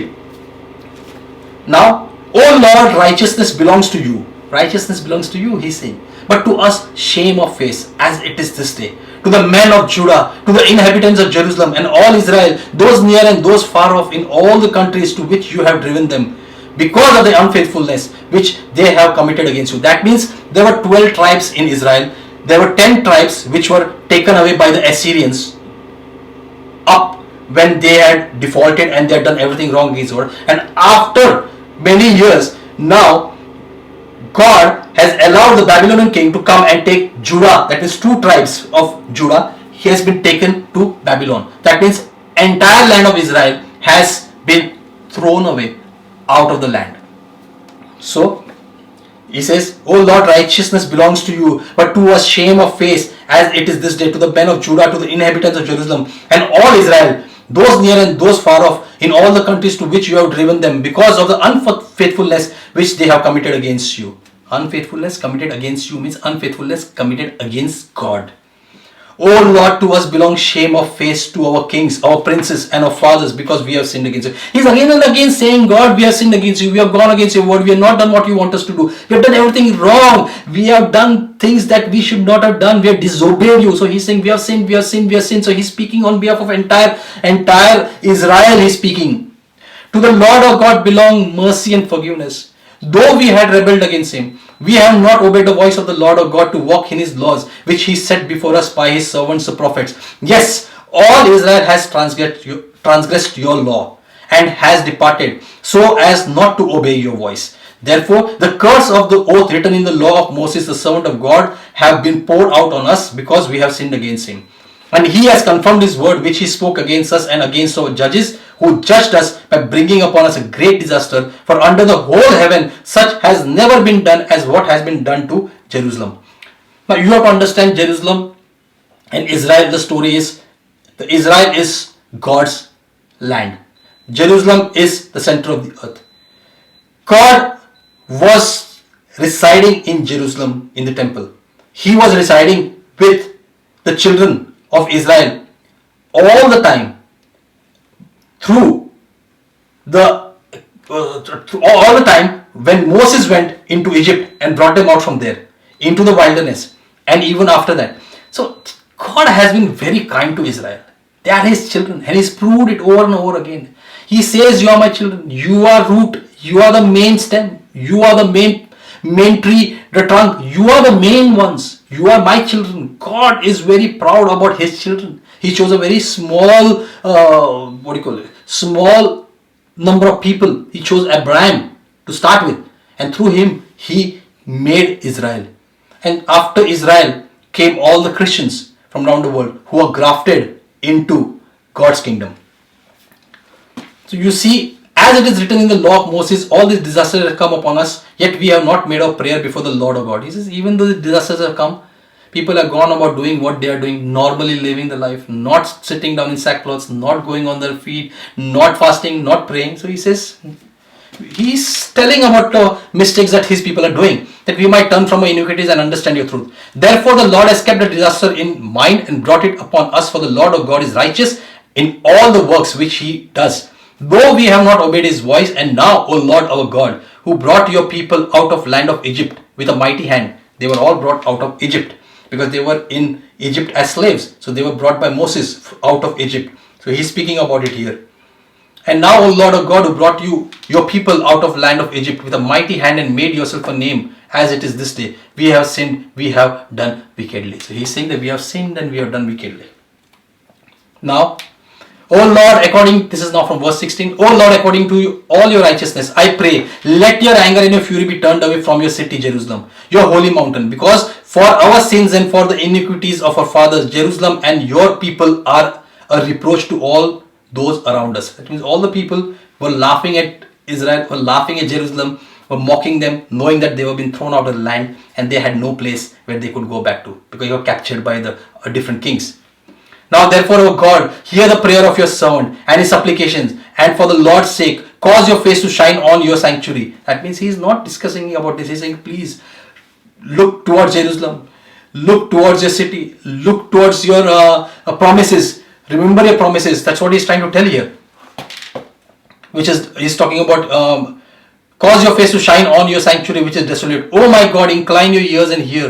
Now, "O Lord, righteousness belongs to you." Righteousness belongs to you, he's saying. "But to us shame of face, as it is this day. To the men of Judah, to the inhabitants of Jerusalem and all Israel, those near and those far off, in all the countries to which you have driven them, because of the unfaithfulness which they have committed against you." That means there were 12 tribes in Israel. There were 10 tribes which were taken away by the Assyrians up when they had defaulted and they had done everything wrong against God. And after many years, now God has allowed the Babylonian king to come and take Judah, that is two tribes of Judah. He has been taken to Babylon. That means entire land of Israel has been thrown away out of the land. So he says, "O Lord, righteousness belongs to you, but to us shame of face, as it is this day, to the men of Judah, to the inhabitants of Jerusalem, and all Israel, those near and those far off, in all the countries to which you have driven them, because of the unfaithfulness which they have committed against you." Unfaithfulness committed against you means unfaithfulness committed against God. "O Lord, to us belongs shame of face, to our kings, our princes, and our fathers, because we have sinned against you." He's again and again saying, "God, we have sinned against you. We have gone against your word. We have not done what you want us to do. We have done everything wrong. We have done things that we should not have done. We have disobeyed you." So he's saying, "We have sinned, we have sinned, we have sinned." So he's speaking on behalf of entire Israel. He's speaking. "To the Lord our God belong mercy and forgiveness. Though we had rebelled against him, we have not obeyed the voice of the Lord our God to walk in his laws, which he set before us by his servants the prophets. Yes, all Israel has transgressed your law, and has departed, so as not to obey your voice. Therefore, the curse of the oath written in the law of Moses, the servant of God, have been poured out on us, because we have sinned against him. And he has confirmed his word which he spoke against us and against our judges, who judged us by bringing upon us a great disaster. For under the whole heaven such has never been done as what has been done to Jerusalem." Now you have to understand Jerusalem and Israel. The story is, the Israel is God's land. Jerusalem is the center of the earth. God was residing in Jerusalem in the temple. He was residing with the children of Israel all the time, through all the time when Moses went into Egypt and brought them out from there into the wilderness, and even after that. So God has been very kind to Israel. They are his children, and he's proved it over and over again. He says, "You are my children. You are root. You are the main stem. You are the main tree, the trunk. You are the main ones. You are my children." God is very proud about his children. He chose a very small, small number of people. He chose Abraham to start with, and through him he made Israel. And after Israel came all the Christians from around the world who are grafted into God's kingdom. So you see, as it is written in the law of Moses, all these disasters have come upon us, yet we have not made our prayer before the Lord our God. He says, even though the disasters have come, people have gone about doing what they are doing, normally living the life, not sitting down in sackcloths, not going on their feet, not fasting, not praying. So he says, he's telling about the mistakes that his people are doing, that we might turn from our iniquities and understand your truth. Therefore the Lord has kept the disaster in mind and brought it upon us, for the Lord our God is righteous in all the works which he does. Though we have not obeyed his voice, and now, O Lord our God, who brought your people out of land of Egypt with a mighty hand. They were all brought out of Egypt, because they were in Egypt as slaves. So they were brought by Moses out of Egypt. So he's speaking about it here. "And now, O Lord our God, who brought your people out of land of Egypt with a mighty hand and made yourself a name, as it is this day, we have sinned, we have done wickedly." So he's saying that we have sinned and we have done wickedly. Now, "O Lord, this is now from verse 16, O Lord, according to all your righteousness, I pray, let your anger and your fury be turned away from your city, Jerusalem, your holy mountain, because for our sins and for the iniquities of our fathers, Jerusalem and your people are a reproach to all those around us." That means all the people were laughing at Israel, were laughing at Jerusalem, were mocking them, knowing that they were being thrown out of the land and they had no place where they could go back to, because they were captured by the different kings. "Now therefore, O God, hear the prayer of your servant and his supplications, and for the Lord's sake, cause your face to shine on your sanctuary." That means he is not discussing about this. He is saying, please look towards Jerusalem, look towards your city, look towards your promises. Remember your promises. That's what he's trying to tell here. He's talking about cause your face to shine on your sanctuary which is desolate. "Oh my God, incline your ears and hear.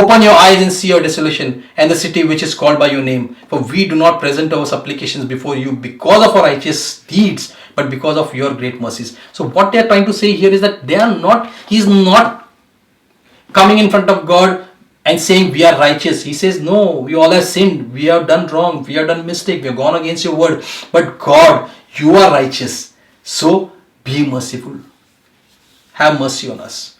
Open your eyes and see your desolation and the city which is called by your name. For we do not present our supplications before you because of our righteous deeds, but because of your great mercies." So what they are trying to say here is that he's not coming in front of God and saying we are righteous. He says, no, we all have sinned. We have done wrong. We have done mistake. We have gone against your word. But God, you are righteous. So be merciful. Have mercy on us.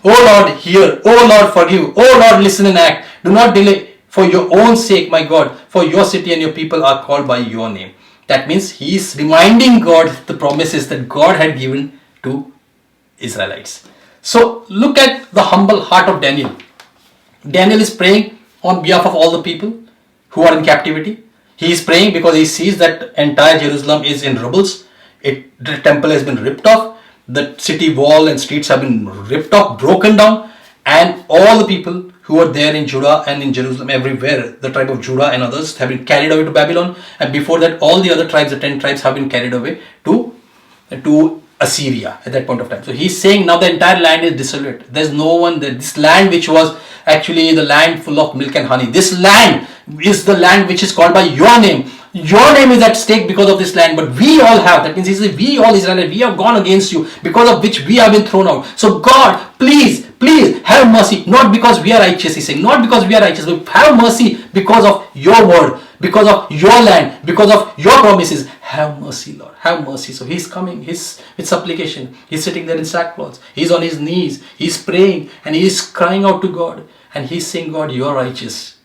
Oh Lord, hear. Oh Lord, forgive. Oh Lord, listen and act. Do not delay. For your own sake, my God, for your city and your people are called by your name. That means he is reminding God the promises that God had given to Israelites. So look at the humble heart of Daniel. Daniel is praying on behalf of all the people who are in captivity. He is praying because he sees that entire Jerusalem is in rubbles. The temple has been ripped off. The city wall and streets have been ripped off, broken down, and all the people who are there in Judah and in Jerusalem, everywhere, the tribe of Judah and others have been carried away to Babylon. And before that, all the other tribes, the 10 tribes, have been carried away to Assyria at that point of time. So he's saying now the entire land is desolate. There's no one there. This land, which was actually the land full of milk and honey, this land is the land which is called by your name. Your name is at stake because of this land, but we all have. That means he says, we all Israel, we have gone against you, because of which we have been thrown out. So God, please have mercy. Not because we are righteous, he's saying, not because we are righteous, but have mercy because of your word, because of your land, because of your promises. Have mercy, Lord. Have mercy. So he's coming, he's with supplication. He's sitting there in sackcloth. He's on his knees. He's praying and he's crying out to God. And he's saying, God, you are righteous.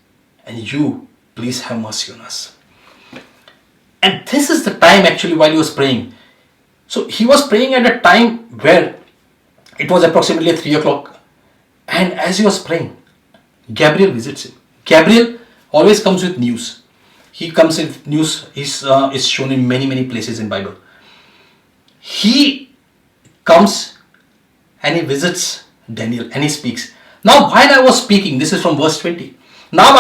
And you, please have mercy on us. And this is the time actually while he was praying. So he was praying at a time where it was approximately 3 o'clock. And as he was praying, Gabriel visits him. Gabriel always comes with news. He comes with news, is shown in many places in Bible. He comes and he visits Daniel and he speaks. Now while I was speaking, this is from verse 20. While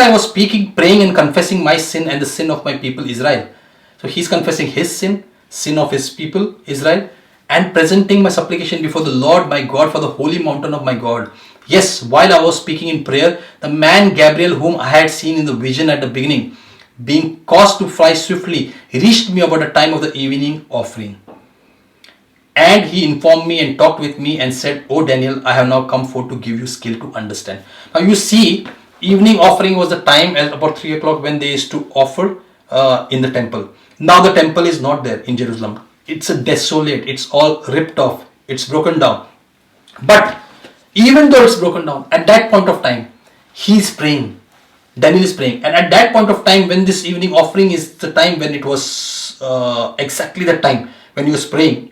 I was speaking, praying and confessing my sin and the sin of my people Israel. So he's confessing his sin of his people Israel, and presenting my supplication before the Lord my God for the holy mountain of my God. Yes, while I was speaking in prayer, the man Gabriel, whom I had seen in the vision at the beginning, being caused to fly swiftly, reached me about the time of the evening offering. And he informed me and talked with me and said, "O Daniel, I have now come forth to give you skill to understand." Now you see, evening offering was the time at about 3 o'clock when they used to offer in the temple. Now the temple is not there in Jerusalem. It's a desolate, it's all ripped off, it's broken down. But even though it's broken down, at that point of time, he's praying. Daniel is praying. And at that point of time, when this evening offering is the time when it was exactly the time when he was praying,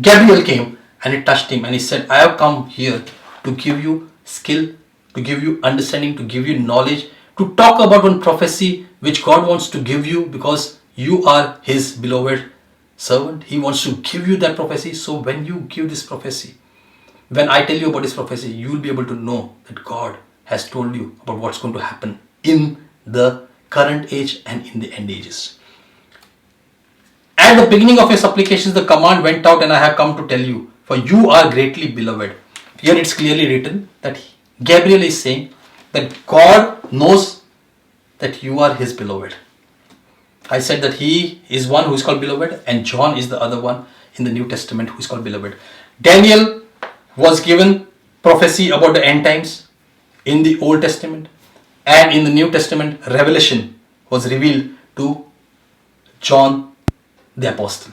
Gabriel came and he touched him and he said, "I have come here to give you skill, to give you understanding, to give you knowledge, to talk about one prophecy which God wants to give you because you are his beloved servant. He wants to give you that prophecy. So when you give this prophecy, when I tell you about this prophecy, you will be able to know that God has told you about what's going to happen in the current age and in the end ages. At the beginning of your supplications, the command went out, and I have come to tell you, for you are greatly beloved." Here it's clearly written that Gabriel is saying that God knows that you are his beloved. I said that he is one who is called beloved, and John is the other one in the New Testament who is called beloved. Daniel was given prophecy about the end times in the Old Testament, and in the New Testament, revelation was revealed to John the Apostle.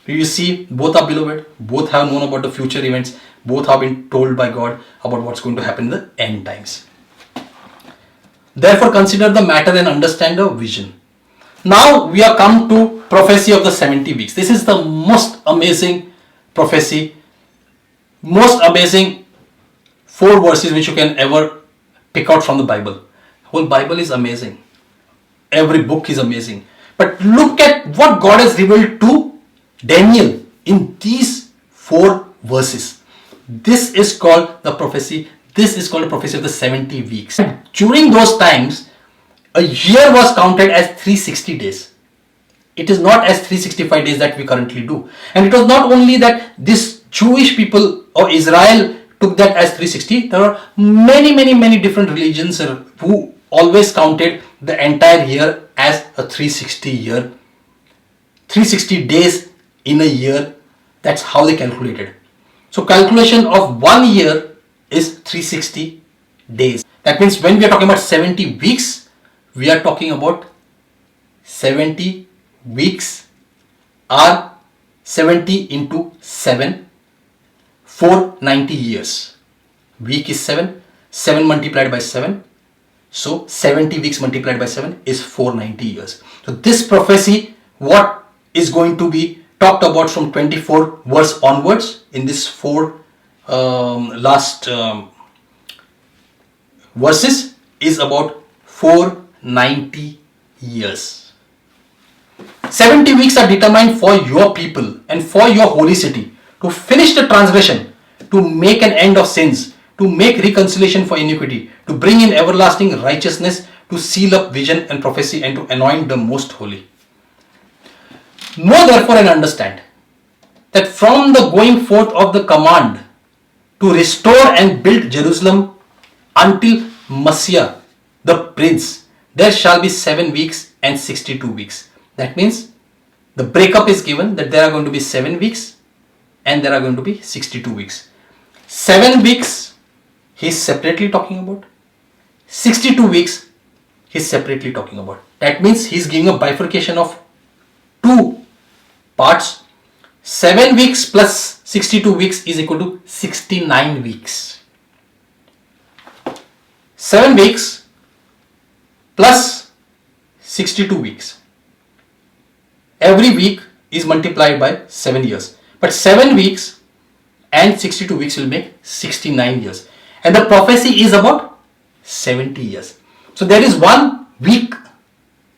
You see, both are beloved, both have known about the future events, both have been told by God about what's going to happen in the end times. Therefore, consider the matter and understand the vision. Now we are come to prophecy of the 70 weeks. This is the most amazing prophecy, most amazing 4 verses which you can ever pick out from the Bible. The whole Bible is amazing. Every book is amazing. But look at what God has revealed to Daniel in these 4 verses. This is called the prophecy. This is called the prophecy of the 70 weeks. During those times, a year was counted as 360 days. It is not as 365 days that we currently do. And it was not only that this Jewish people or Israel took that as 360. There are many different religions who always counted the entire year as a 360 year. 360 days in a year. That's how they calculated. So calculation of 1 year is 360 days. That means when we are talking about 70 weeks, we are talking about 70 weeks are 70 into 7, 490 years. Week is 7, 7 multiplied by 7. So 70 weeks multiplied by 7 is 490 years. So this prophecy, what is going to be talked about from 24 verse onwards in this four last verses is about 490 years. 70 weeks are determined for your people and for your holy city to finish the transgression, to make an end of sins, to make reconciliation for iniquity, to bring in everlasting righteousness, to seal up vision and prophecy, and to anoint the most holy. Know therefore and understand that from the going forth of the command to restore and build Jerusalem until Messiah the Prince, there shall be 7 weeks and 62 weeks. That means the breakup is given that there are going to be 7 weeks and there are going to be 62 weeks. 7 weeks he is separately talking about. 62 weeks he is separately talking about. That means he is giving a bifurcation of 2 parts. 7 weeks plus 62 weeks is equal to 69 weeks. 7 weeks plus 62 weeks. Every week is multiplied by 7 years. But 7 weeks and 62 weeks will make 69 years. And the prophecy is about 70 years. So there is 1 week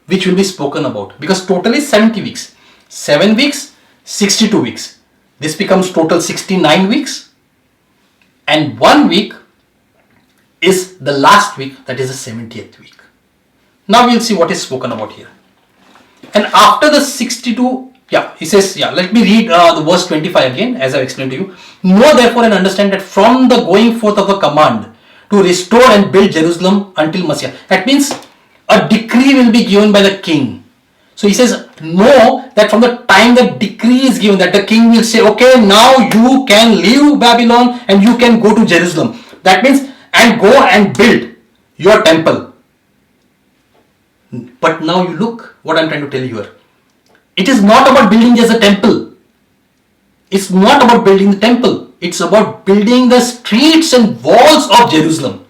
which will be spoken about, because total is 70 weeks. 7 weeks, 62 weeks. This becomes total 69 weeks. And 1 week is the last week, that is the 70th week. Now we'll see what is spoken about here. And after the 62, he says, let me read the verse 25 again, as I explained to you. Know therefore and understand that from the going forth of the command to restore and build Jerusalem until Messiah. That means a decree will be given by the king. So he says, know that from the time the decree is given, that the king will say, okay, now you can leave Babylon and you can go to Jerusalem. That means, and go and build your temple. But now you look what I'm trying to tell you here. It is not about building just a temple. It's not about building the temple. It's about building the streets and walls of Jerusalem.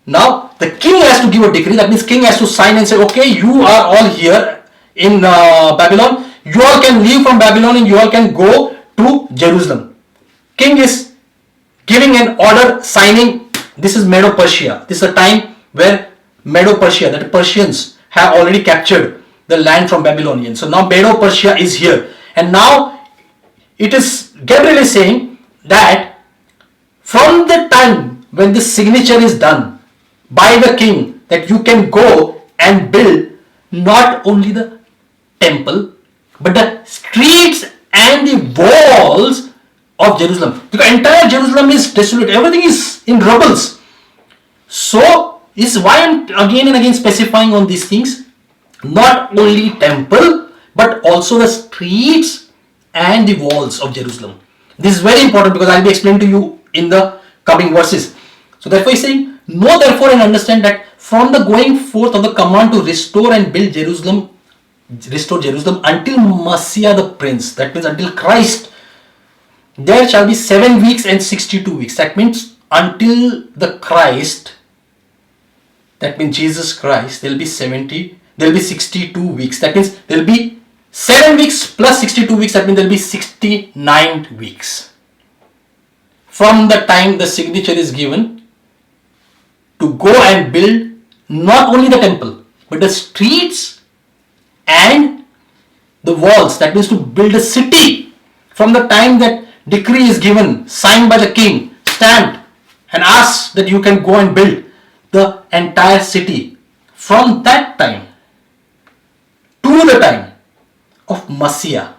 Now the king has to give a decree. That means king has to sign and say, okay, you are all here in Babylon. You all can leave from Babylon and you all can go to Jerusalem. King is giving an order, signing. This is Medo-Persia. This is a time where Medo-Persia, that Persians have already captured the land from Babylonians. So now Medo-Persia is here. And now it is, Gabriel is saying that from the time when this signature is done by the king, that you can go and build not only the temple, but the streets and the walls of Jerusalem. Because entire Jerusalem is desolate. Everything is in rubbles. So this is why I'm again and again specifying on these things. Not only temple, but also the streets and the walls of Jerusalem. This is very important because I'll be explaining to you in the coming verses. So therefore he's saying, know therefore and understand that from the going forth of the command to restore and build Jerusalem, restore Jerusalem until Messiah the Prince, that means until Christ, there shall be 7 weeks and 62 weeks. That means until the Christ, that means Jesus Christ, there will be 62 weeks. That means there will be 7 weeks plus 62 weeks. That means there will be 69 weeks. From the time the signature is given to go and build not only the temple, but the streets and the walls. That means to build a city. From the time that decree is given, signed by the king, stamped, and asked that you can go and build the entire city. From that time to the time of Messiah,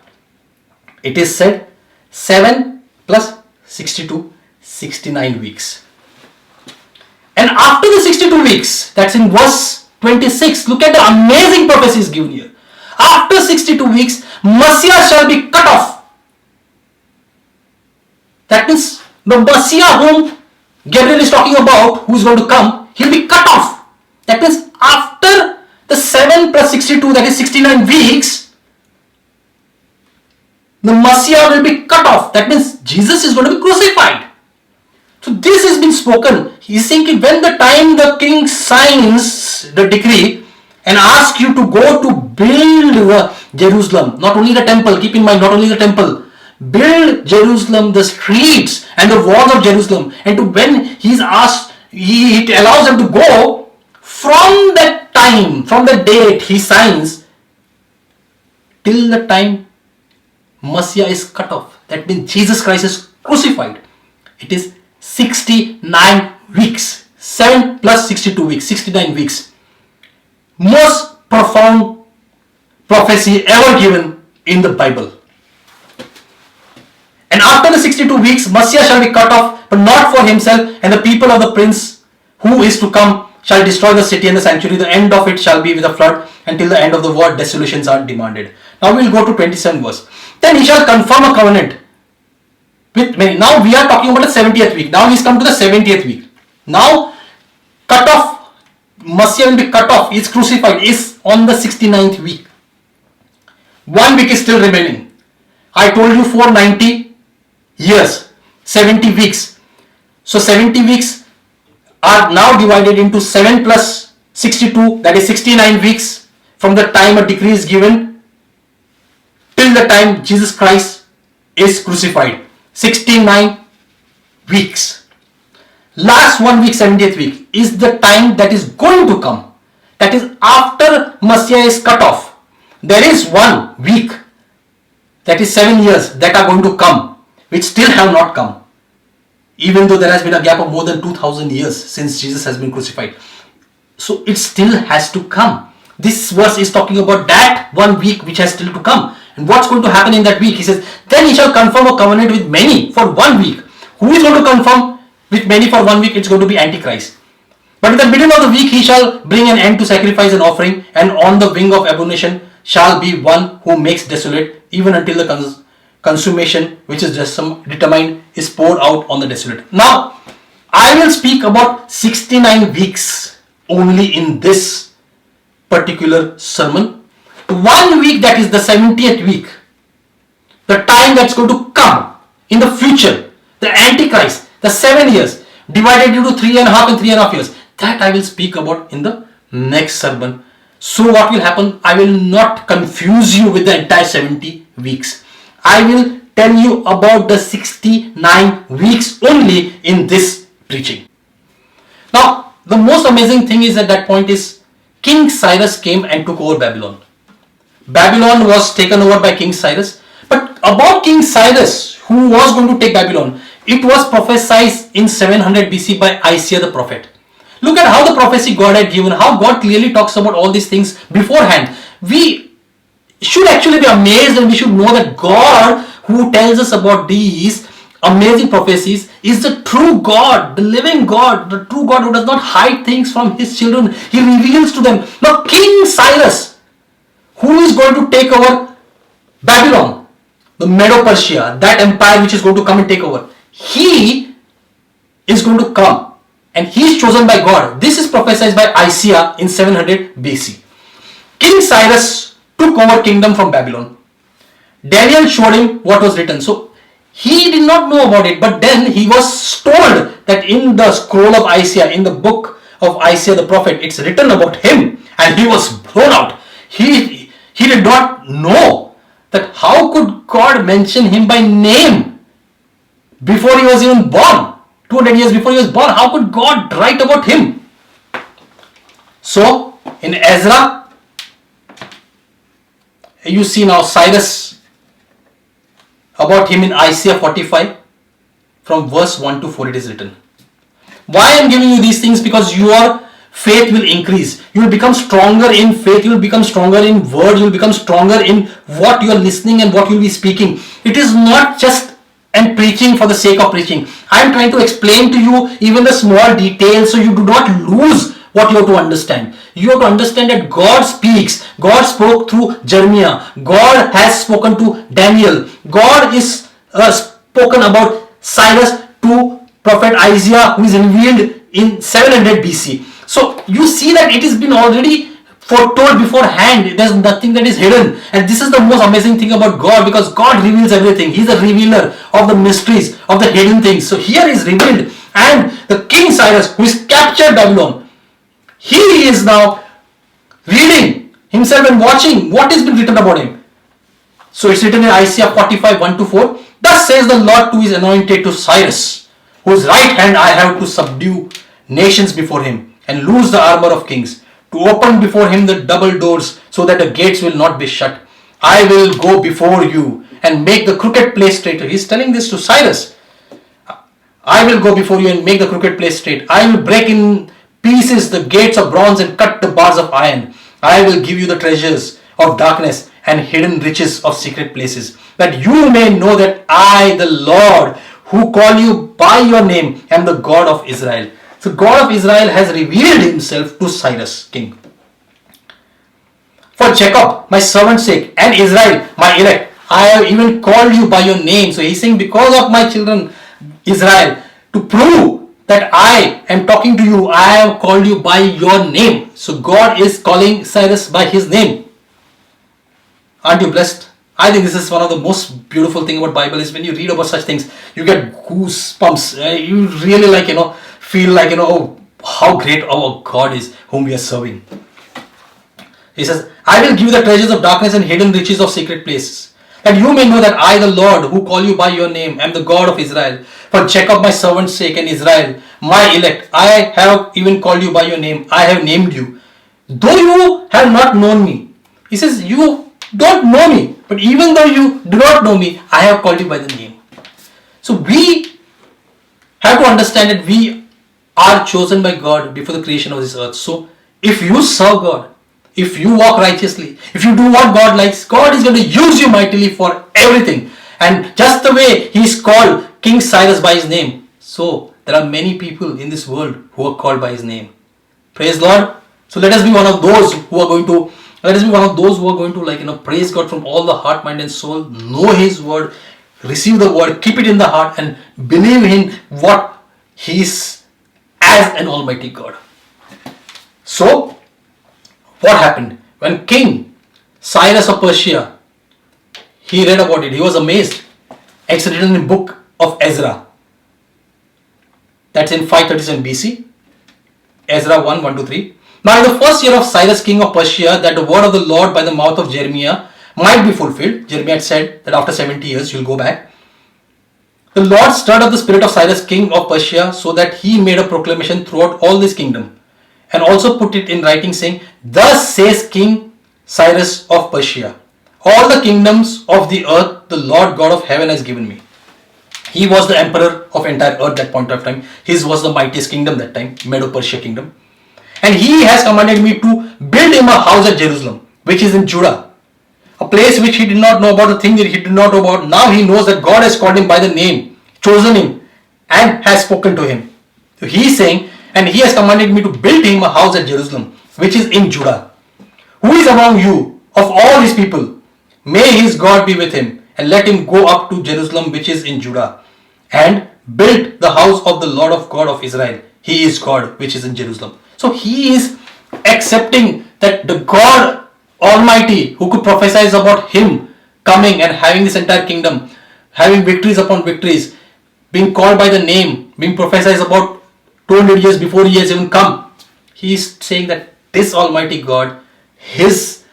it is said 7 plus 62, 69 weeks. And after the 62 weeks, that's in verse 26, look at the amazing prophecies given here. After 62 weeks, Messiah shall be cut off. That means The Messiah whom Gabriel is talking about, who is going to come, he'll be cut off. That means after the 7 plus 62, that is 69 weeks, the Messiah will be cut off. That means Jesus is going to be crucified. So this has been spoken. He is saying when the time the king signs the decree and asks you to go to build Jerusalem, not only the temple, keep in mind, not only the temple, build Jerusalem, the streets and the walls of Jerusalem, and to when he's asked, it allows them to go from that time, from the date he signs till the time Messiah is cut off. That means Jesus Christ is crucified. It is 69 weeks. 7 plus 62 weeks, 69 weeks. Most profound prophecy ever given in the Bible. And after the 62 weeks, Messiah shall be cut off, but not for himself, and the people of the prince who is to come shall destroy the city and the sanctuary. The end of it shall be with a flood, until the end of the world desolations are demanded. Now we will go to 27 verse. Then he shall confirm a covenant with many. Now we are talking about the 70th week. Now he's come to the 70th week. Now cut off, Messiah will be cut off, is crucified, is on the 69th week. 1 week is still remaining. I told you 490 years, 70 weeks. So 70 weeks are now divided into 7 plus 62, that is 69 weeks from the time a decree is given till the time Jesus Christ is crucified. 69 weeks. Last 1 week, 70th week, is the time that is going to come. That is after Messiah is cut off. There is 1 week, that is 7 years, that are going to come, which still have not come. Even though there has been a gap of more than 2000 years since Jesus has been crucified. So it still has to come. This verse is talking about that 1 week which has still to come. And what's going to happen in that week? He says, then he shall confirm a covenant with many for 1 week. Who is going to confirm with many for 1 week? It's going to be Antichrist. But in the middle of the week he shall bring an end to sacrifice and offering, and on the wing of abomination shall be one who makes desolate, even until the consummation which is just determined is poured out on the desolate. Now I will speak about 69 weeks only in this particular sermon. 1 week, that is the 70th week, the time that's going to come in the future, the Antichrist, the 7 years divided into 3.5 and 3.5 years, that I will speak about in the next sermon. So what will happen? I will not confuse you with the entire 70 weeks. I will tell you about the 69 weeks only in this preaching. Now the most amazing thing is at that point is King Cyrus came and took over Babylon. Babylon was taken over by King Cyrus. But about King Cyrus, who was going to take Babylon, it was prophesied in 700 BC by Isaiah the prophet. Look at how the prophecy God had given, how God clearly talks about all these things beforehand. We should actually be amazed, and we should know that God, who tells us about these amazing prophecies, is the true God, the living God, the true God who does not hide things from his children. He reveals to them. Now King Cyrus, who is going to take over Babylon, the Medo-Persia, that empire which is going to come and take over, he is going to come and he is chosen by God. This is prophesied by Isaiah in 700 BC. King Cyrus took over kingdom from Babylon. Daniel showed him what was written. So he did not know about it, but then he was told that in the scroll of Isaiah, in the book of Isaiah the prophet, it's written about him, and he was thrown out. He did not know that how could God mention him by name before he was even born. 200 years before he was born, how could God write about him? So in Ezra, you see now Cyrus, about him in Isaiah 45, from verse 1 to 4 it is written. Why I am giving you these things? Because your faith will increase. You will become stronger in faith. You will become stronger in word. You will become stronger in what you are listening and what you will be speaking. It is not just and preaching for the sake of preaching. I am trying to explain to you even the small details so you do not lose what you have to understand. You have to understand that God speaks. God spoke through Jeremiah. God has spoken to Daniel. God is spoken about Cyrus to to prophet Isaiah, who is revealed in 700 BC. So you see that it has been already foretold beforehand. There's nothing that is hidden, and this is the most amazing thing about God, because God reveals everything. He's a revealer of the mysteries, of the hidden things. So here is revealed, and the King Cyrus, who is captured Babylon, he is now reading himself and watching what has been written about him. So it's written in Isaiah 45, 1-4. Thus says the Lord to his anointed, to Cyrus, whose right hand I have to subdue nations before him, and loose the armor of kings, to open before him the double doors, so that the gates will not be shut. I will go before you and make the crooked place straight. He's telling this to Cyrus. I will go before you and make the crooked place straight. I will break in pieces the gates of bronze and cut the bars of iron. I will give you the treasures of darkness and hidden riches of secret places, that you may know that I, the Lord, who call you by your name, am the God of Israel. So God of Israel has revealed himself to Cyrus, king. For Jacob, my servant's sake, and Israel, my elect, I have even called you by your name. So he's saying, because of my children, Israel, to prove that I am talking to you, I have called you by your name. So God is calling Cyrus by his name. Aren't you blessed? I think this is one of the most beautiful thing about Bible, is when you read about such things, you get goosebumps. You really feel like, oh, how great our God is, whom we are serving. He says, I will give you the treasures of darkness and hidden riches of secret places, that you may know that I, the Lord, who call you by your name, am the God of Israel. For Jacob, my servant's sake, and Israel, my elect, I have even called you by your name. I have named you, though you have not known me. He says, you don't know me, but even though you do not know me, I have called you by the name. So we have to understand that we are chosen by God before the creation of this earth. So if you serve God, if you walk righteously, if you do what God likes, God is going to use you mightily for everything. And just the way He's called King Cyrus by his name, so there are many people in this world who are called by his name. Praise Lord. So let us be one of those who are going to praise God from all the heart, mind and soul, know His word, receive the word, keep it in the heart, and believe in what He is as an almighty God. So what happened when King Cyrus of Persia, he read about it, he was amazed. It's written in the book of Ezra. That's in 537 BC. Ezra 1, 1-3. Now in the first year of Cyrus king of Persia, that the word of the Lord by the mouth of Jeremiah might be fulfilled. Jeremiah had said that after 70 years you'll go back. The Lord stirred up the spirit of Cyrus king of Persia, so that he made a proclamation throughout all this kingdom, and also put it in writing, saying, Thus says King Cyrus of Persia, all the kingdoms of the earth the Lord God of heaven has given me. He was the emperor of entire earth that point of time. His was the mightiest kingdom that time, Medo-Persia kingdom. And he has commanded me to build him a house at Jerusalem, which is in Judah. A place which he did not know about, a thing that he did not know about. Now he knows that God has called him by the name, chosen him, and has spoken to him. So he is saying, and he has commanded me to build him a house at Jerusalem, which is in Judah. Who is among you of all his people? May his God be with him, and let him go up to Jerusalem, which is in Judah, and build the house of the Lord of God of Israel. He is God, which is in Jerusalem. So he is accepting that the God Almighty, who could prophesy about him coming and having this entire kingdom, having victories upon victories, being called by the name, being prophesied about 200 years before he has even come. He is saying that this Almighty God, His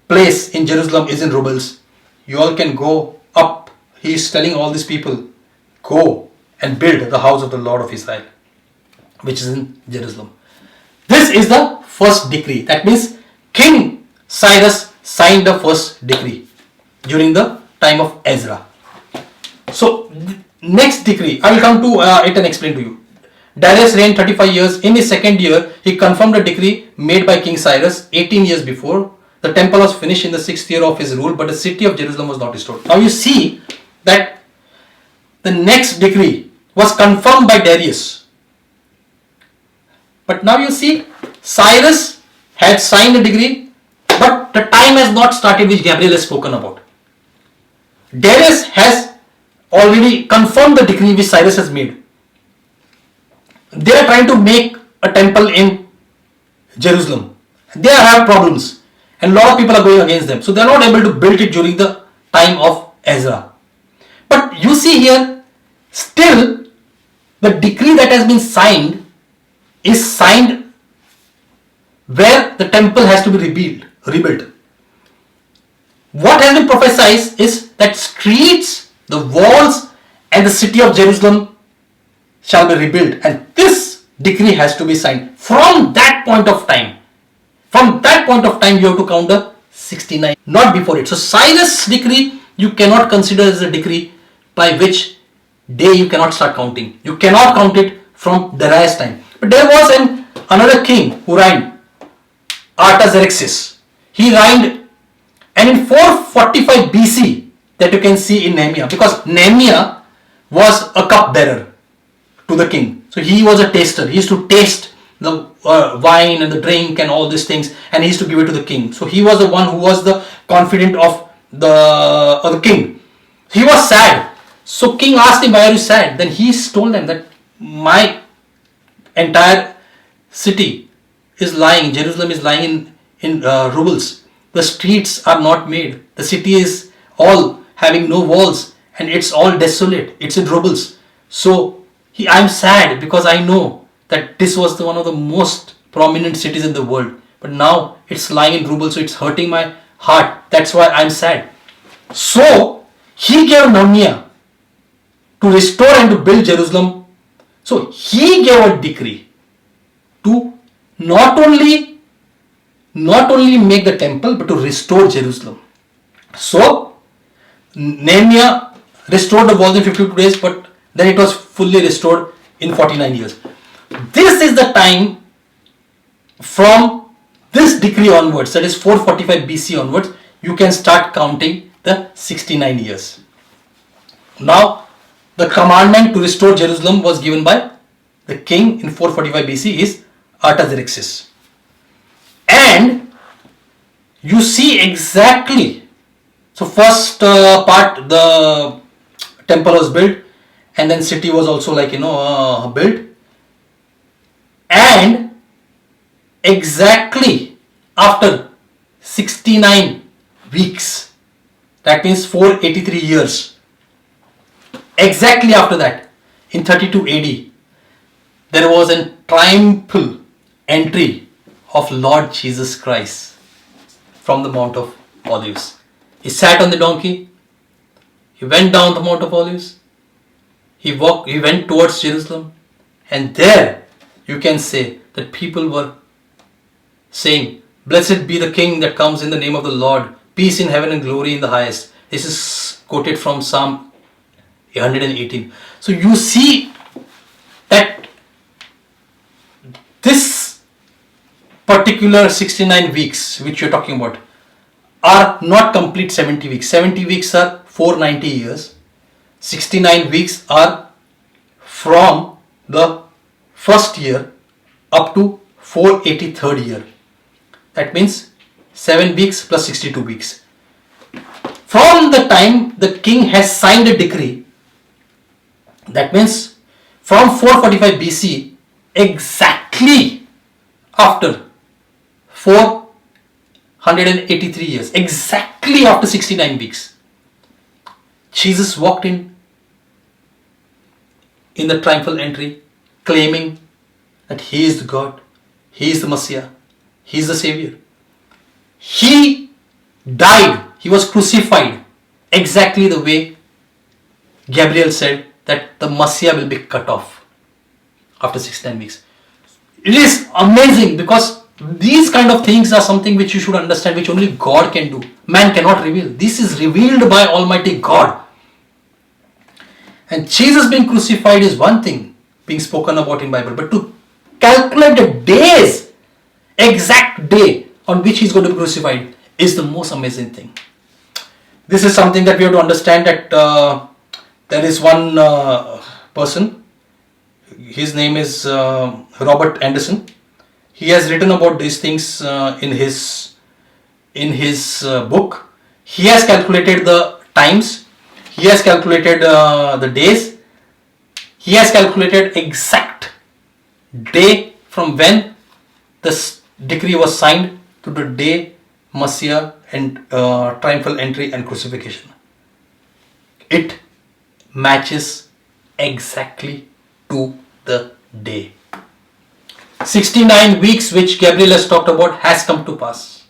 place in Jerusalem is in Rubles. You all can go up. He is telling all these people, go and build the house of the Lord of Israel, which is in Jerusalem. This is the first decree. That means King Cyrus signed the first decree during the time of Ezra. So next decree, I will come to it and explain to you. Darius reigned 35 years. In his second year, he confirmed a decree made by King Cyrus 18 years before. The temple was finished in the 6th year of his rule, but the city of Jerusalem was not restored. Now you see that the next decree was confirmed by Darius. But now you see, Cyrus had signed a decree, but the time has not started which Gabriel has spoken about. Darius has already confirmed the decree which Cyrus has made. They are trying to make a temple in Jerusalem. They have problems, and a lot of people are going against them. So they are not able to build it during the time of Ezra. But you see here, still the decree that has been signed is signed where the temple has to be rebuilt. What has been prophesied is that streets, the walls, and the city of Jerusalem shall be rebuilt, and this decree has to be signed. From that point of time, you have to count the 69, not before it. So Cyrus decree you cannot consider as a decree by which day you cannot start counting. You cannot count it from Darius' time. But there was another king who reigned, Artaxerxes. He reigned, and in 445 BC, that you can see in Nehemiah, because Nehemiah was a cupbearer to the king. So he was a taster. He used to taste the wine and the drink and all these things, and he used to give it to the king. So he was the one who was the confidant of the king. He was sad. So king asked him, why are you sad? Then he told them that my entire city is lying, Jerusalem is lying in rubles. The streets are not made. The city is all having no walls, and it's all desolate. It's in rubles. So I'm sad because I know that this was one of the most prominent cities in the world. But now it's lying in rubles, so it's hurting my heart. That's why I'm sad. So he gave Nehemiah to restore and to build Jerusalem. So he gave a decree to not only make the temple, but to restore Jerusalem. So Nehemiah restored the walls in 52 days, but then it was fully restored in 49 years. This is the time from this decree onwards, that is 445 BC onwards, you can start counting the 69 years. Now, the commandment to restore Jerusalem was given by the king in 445 BC is Artaxerxes. And you see exactly, so first part, the temple was built, and then city was also built, and exactly after 69 weeks, that means 483 years, exactly after that, in 32 AD, there was a triumphal entry of Lord Jesus Christ from the Mount of Olives. He sat on the donkey, he went down the Mount of Olives, he went towards Jerusalem, and there you can say that people were saying, "Blessed be the King that comes in the name of the Lord, peace in heaven and glory in the highest." This is quoted from Psalm 118. So you see that this particular 69 weeks which you're talking about are not complete 70 weeks. 70 weeks are 490 years. 69 weeks are from the first year up to 483rd year. That means 7 weeks plus 62 weeks. From the time the king has signed a decree, that means from 445 BC, exactly after 483 years, exactly after 69 weeks, Jesus walked in the triumphal entry, claiming that he is the God, he is the Messiah, he is the Savior. He died, he was crucified exactly the way Gabriel said that the Messiah will be cut off after 69 weeks. It is amazing because these kind of things are something which you should understand, which only God can do. Man cannot reveal. This is revealed by Almighty God. And Jesus being crucified is one thing being spoken about in Bible, but to calculate the days, exact day on which he's going to be crucified is the most amazing thing. This is something that we have to understand, that there is one person, his name is Robert Anderson. He has written about these things in his book. He has calculated the times, he has calculated the days, he has calculated exact day from when this decree was signed to the day Messiah and triumphal entry and crucifixion. It matches exactly to the day. 69 weeks which Gabriel has talked about has come to pass.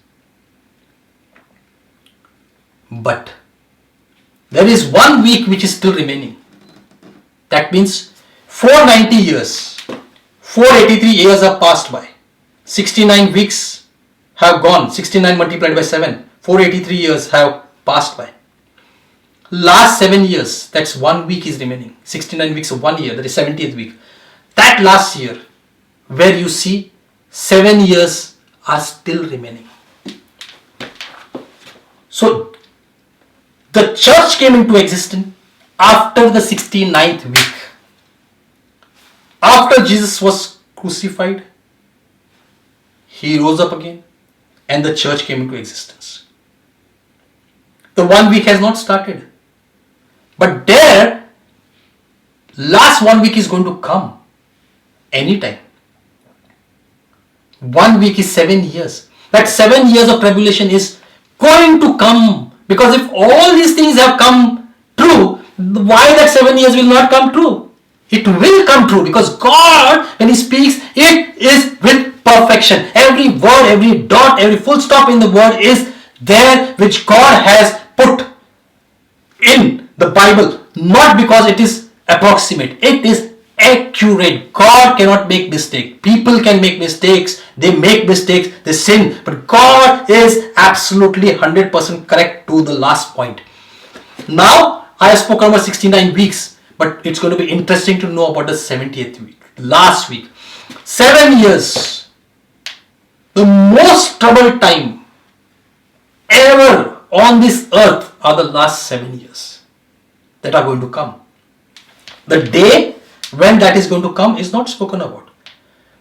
But there is 1 week which is still remaining. That means 490 years, 483 years have passed by. 69 weeks have gone, 69 multiplied by 7, 483 years have passed by. Last 7 years, that's 1 week is remaining. 69 weeks of 1 year, that is 70th week. That last year, where you see 7 years are still remaining. So, the church came into existence after the 69th week. After Jesus was crucified, he rose up again and the church came into existence. The 1 week has not started. But there, last 1 week is going to come anytime. 1 week is 7 years. That 7 years of tribulation is going to come. Because if all these things have come true, why that 7 years will not come true? It will come true because God, when He speaks, it is with perfection. Every word, every dot, every full stop in the word is there which God has put in the Bible. Not because it is approximate. It is accurate. God cannot make mistake. People can make mistakes. They make mistakes. They sin. But God is absolutely 100% correct to the last point. Now, I have spoken about 69 weeks. But it's going to be interesting to know about the 70th week. Last week. 7 years. The most troubled time ever on this earth are the last 7 years that are going to come. The day when that is going to come is not spoken about.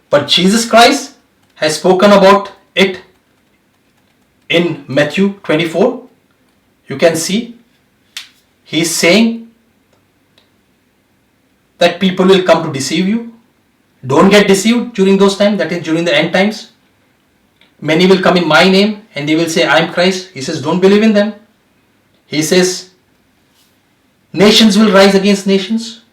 But Jesus Christ has spoken about it in Matthew 24. You can see He is saying that people will come to deceive you. Don't get deceived during those times, that is during the end times. Many will come in my name and they will say, I am Christ. He says, don't believe in them. He says, nations will rise against nations.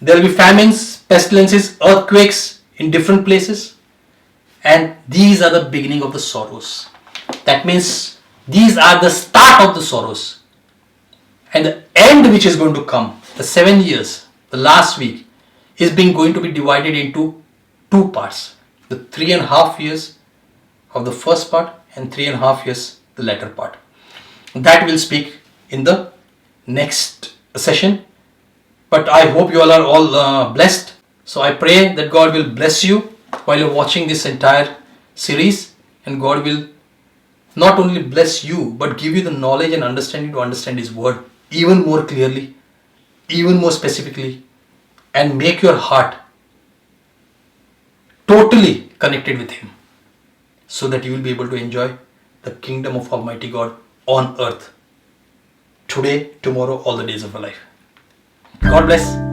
There will be famines, pestilences, earthquakes in different places. And these are the beginning of the sorrows. That means these are the start of the sorrows. And the end which is going to come, the 7 years, the last week, is going to be divided into 2 parts. The 3.5 years of the first part and 3.5 years the latter part. That will speak in the next session. But I hope you all are all blessed. So I pray that God will bless you while you're watching this entire series. And God will not only bless you, but give you the knowledge and understanding to understand His word even more clearly, even more specifically, and make your heart totally connected with Him, so that you will be able to enjoy the kingdom of Almighty God on earth, today, tomorrow, all the days of your life. God bless.